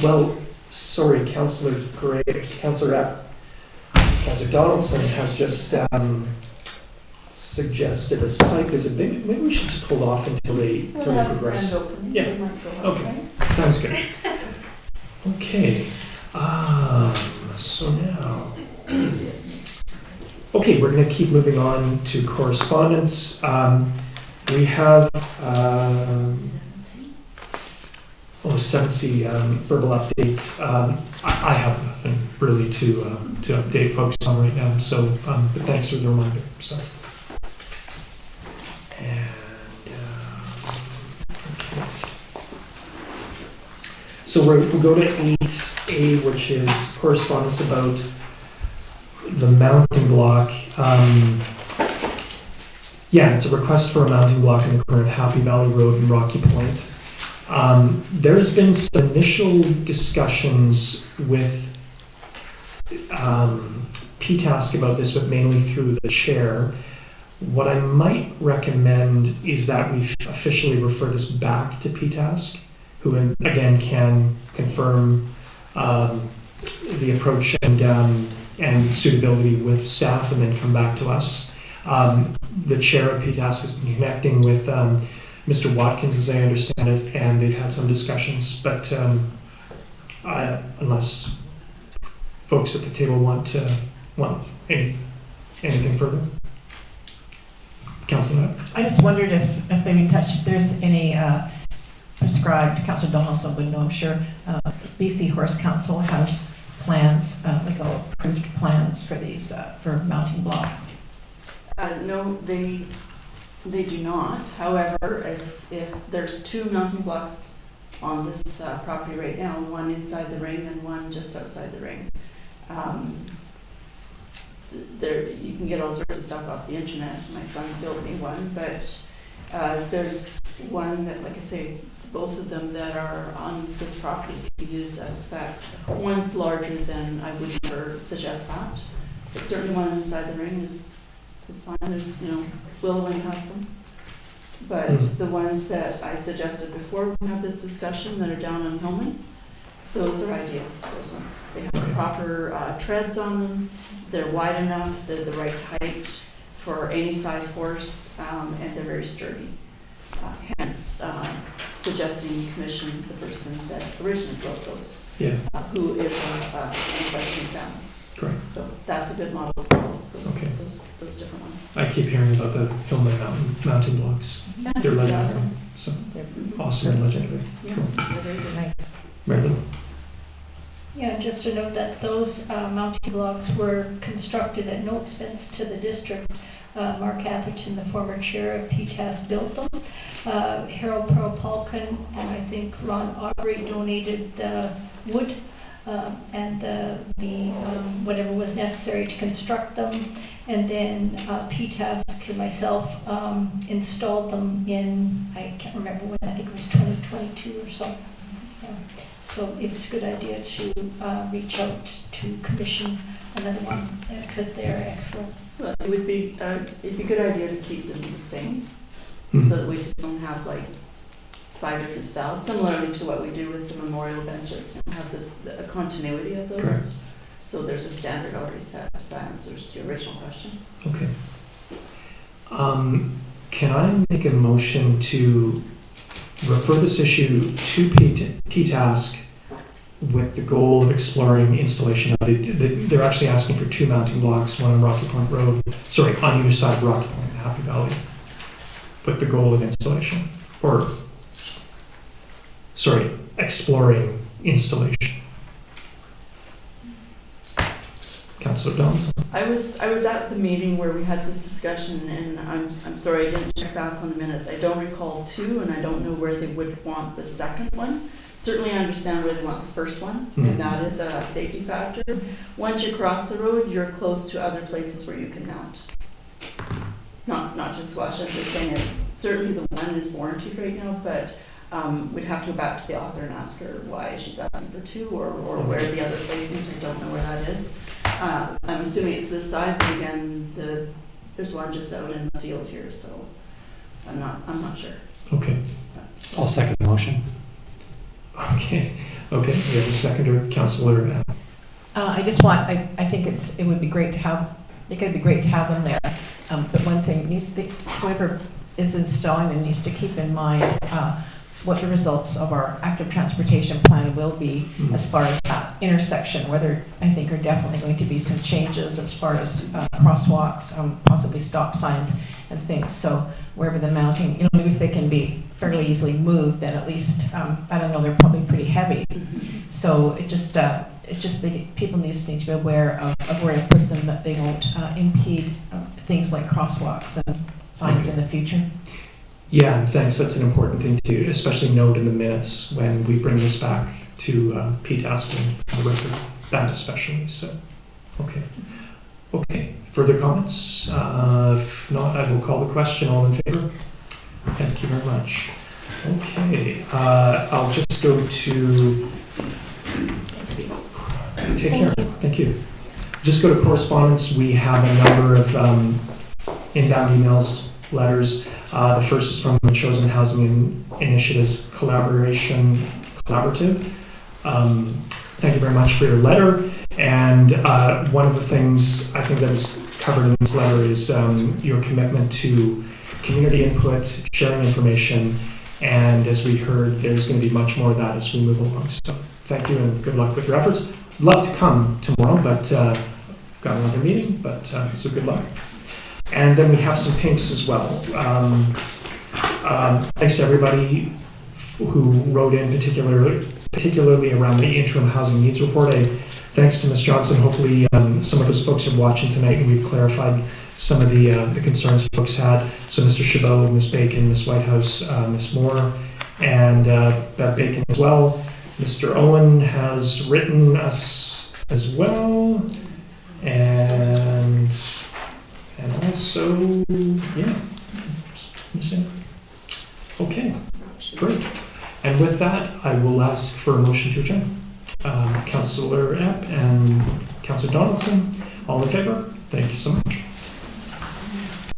Well, sorry, Councillor Graves, Councillor Epp, Councillor Donaldson has just suggested a site visit. Maybe we should just hold off until they progress. Yeah. Okay. Sounds good. Okay. So now, okay, we're going to keep moving on to correspondence. We have 7C verbal updates. I have nothing really to update folks on right now. So, but thanks for the reminder. So, and okay. So we'll go to 8A, which is correspondence about the mounting block. Yeah, it's a request for a mounting block in the corner of Happy Valley Road and Rocky Point. There's been some initial discussions with PTASK about this, but mainly through the chair. What I might recommend is that we officially refer this back to PTASK, who again can confirm the approach and suitability with staff, and then come back to us. The chair of PTASK has been connecting with Mr. Watkins, as I understand it, and they've had some discussions, but unless folks at the table want anything further. Councillor? I just wondered if they've been in touch, if there's any prescribed, Councillor Donaldson would know, I'm sure, BC Horse Council has plans, legal approved plans for these, for mounting blocks. No, they do not. However, if there's 2 mounting blocks on this property right now, one inside the ring and one just outside the ring, there you can get all sorts of stuff off the internet. My son built me one, but there's one that, like I say, both of them that are on this property can be used as specs. One's larger than I would never suggest that, but certainly one inside the ring is fine. There's, Willowing has them. But the ones that I suggested before we had this discussion that are down on Hillman, those are ideal, those ones. They have the proper treads on them, they're wide enough, they're the right height for any size horse, and they're very sturdy. Hence, suggesting commission the person that originally built those, who is an Equestrian family. Great. So that's a good model for those different ones. I keep hearing about the Hillman mountain blocks. Yeah, they're legendary. awesome. So awesome and legendary. Yeah, cool. they're very good. Nice. Marilyn? Yeah, just to note that those mounting blocks were constructed at no expense to the district. Mark Atherton, the former chair of PTAS, built them. Harold Pearl-Palkin and I think Ron Aubrey donated the wood and the whatever was necessary to construct them. And then PTASK and myself installed them in, I can't remember when, I think it was 2022 or so. So it's a good idea to reach out to commission another one, because they're excellent. Well, it'd be a good idea to keep them the same, so that we just don't have like 5 different styles, similarly to what we do with the memorial benches. You have a continuity of those. Correct. So there's a standard already set. That answers your original question. Okay. Can I make a motion to refer this issue to PTASC with the goal of exploring installation of they're actually asking for 2 mounting blocks, one on Rocky Point Road, sorry, on either side of Rocky Point, Happy Valley, with the goal of installation, or, sorry, exploring installation. Councillor Donaldson. I was at the meeting where we had this discussion, and I'm sorry I didn't check back on the minutes. I don't recall 2, and I don't know where they would want the second one. Certainly I understand where they want the first one, and that is a safety factor. Once you cross the road, you're close to other places where you can mount. Not just squash, I'm just saying that certainly the one is warranted right now, but we'd have to go back to the author and ask her why she's asking for 2, or where the other place is. I don't know where that is. I'm assuming it's this side, but again, there's one just out in the field here, so I'm not sure. Okay. I'll second the motion. Okay. We have a seconder, Councillor. I just want, I think it would be great to have, it could be great to have them there. But one thing whoever is installing them needs to keep in mind what the results of our active transportation plan will be as far as that intersection, where there, I think, are definitely going to be some changes as far as crosswalks, possibly stop signs and things. So wherever the mounting, if they can be fairly easily moved, then at least, I don't know, they're probably pretty heavy. So it just people need to be aware of where to put them, that they won't impede things like crosswalks and signs in the future. Yeah, thanks. That's an important thing to especially note in the minutes when we bring this back to PTASC and the record of that especially. So, okay. Further comments? If not, I will call the question. All in favor? Thank you very much. Okay, I'll just go to. Take care. Thank you. Just go to correspondence. We have a number of inbound emails, letters. The first is from the Metchosin Housing Initiatives Collaborative. Thank you very much for your letter. And one of the things I think that is covered in this letter is your commitment to community input, sharing information, and as we heard, there's going to be much more of that as we move along. So thank you and good luck with your efforts. Love to come tomorrow, but I've got another meeting, but so good luck. And then we have some pinks as well. Thanks to everybody who wrote in, particularly around the interim housing needs report. Thanks to Ms. Johnson. Hopefully some of those folks are watching tonight and we've clarified some of the concerns folks had. So Mr. Chabot, Ms. Bacon, Ms. Whitehouse, Ms. Moore, and Bev Bacon as well. Mr. Owen has written us as well. And also, yeah, missing. Okay, great. And with that, I will ask for a motion to adjourn. Councillor Epp and Councillor Donaldson, all in favor? Thank you so much.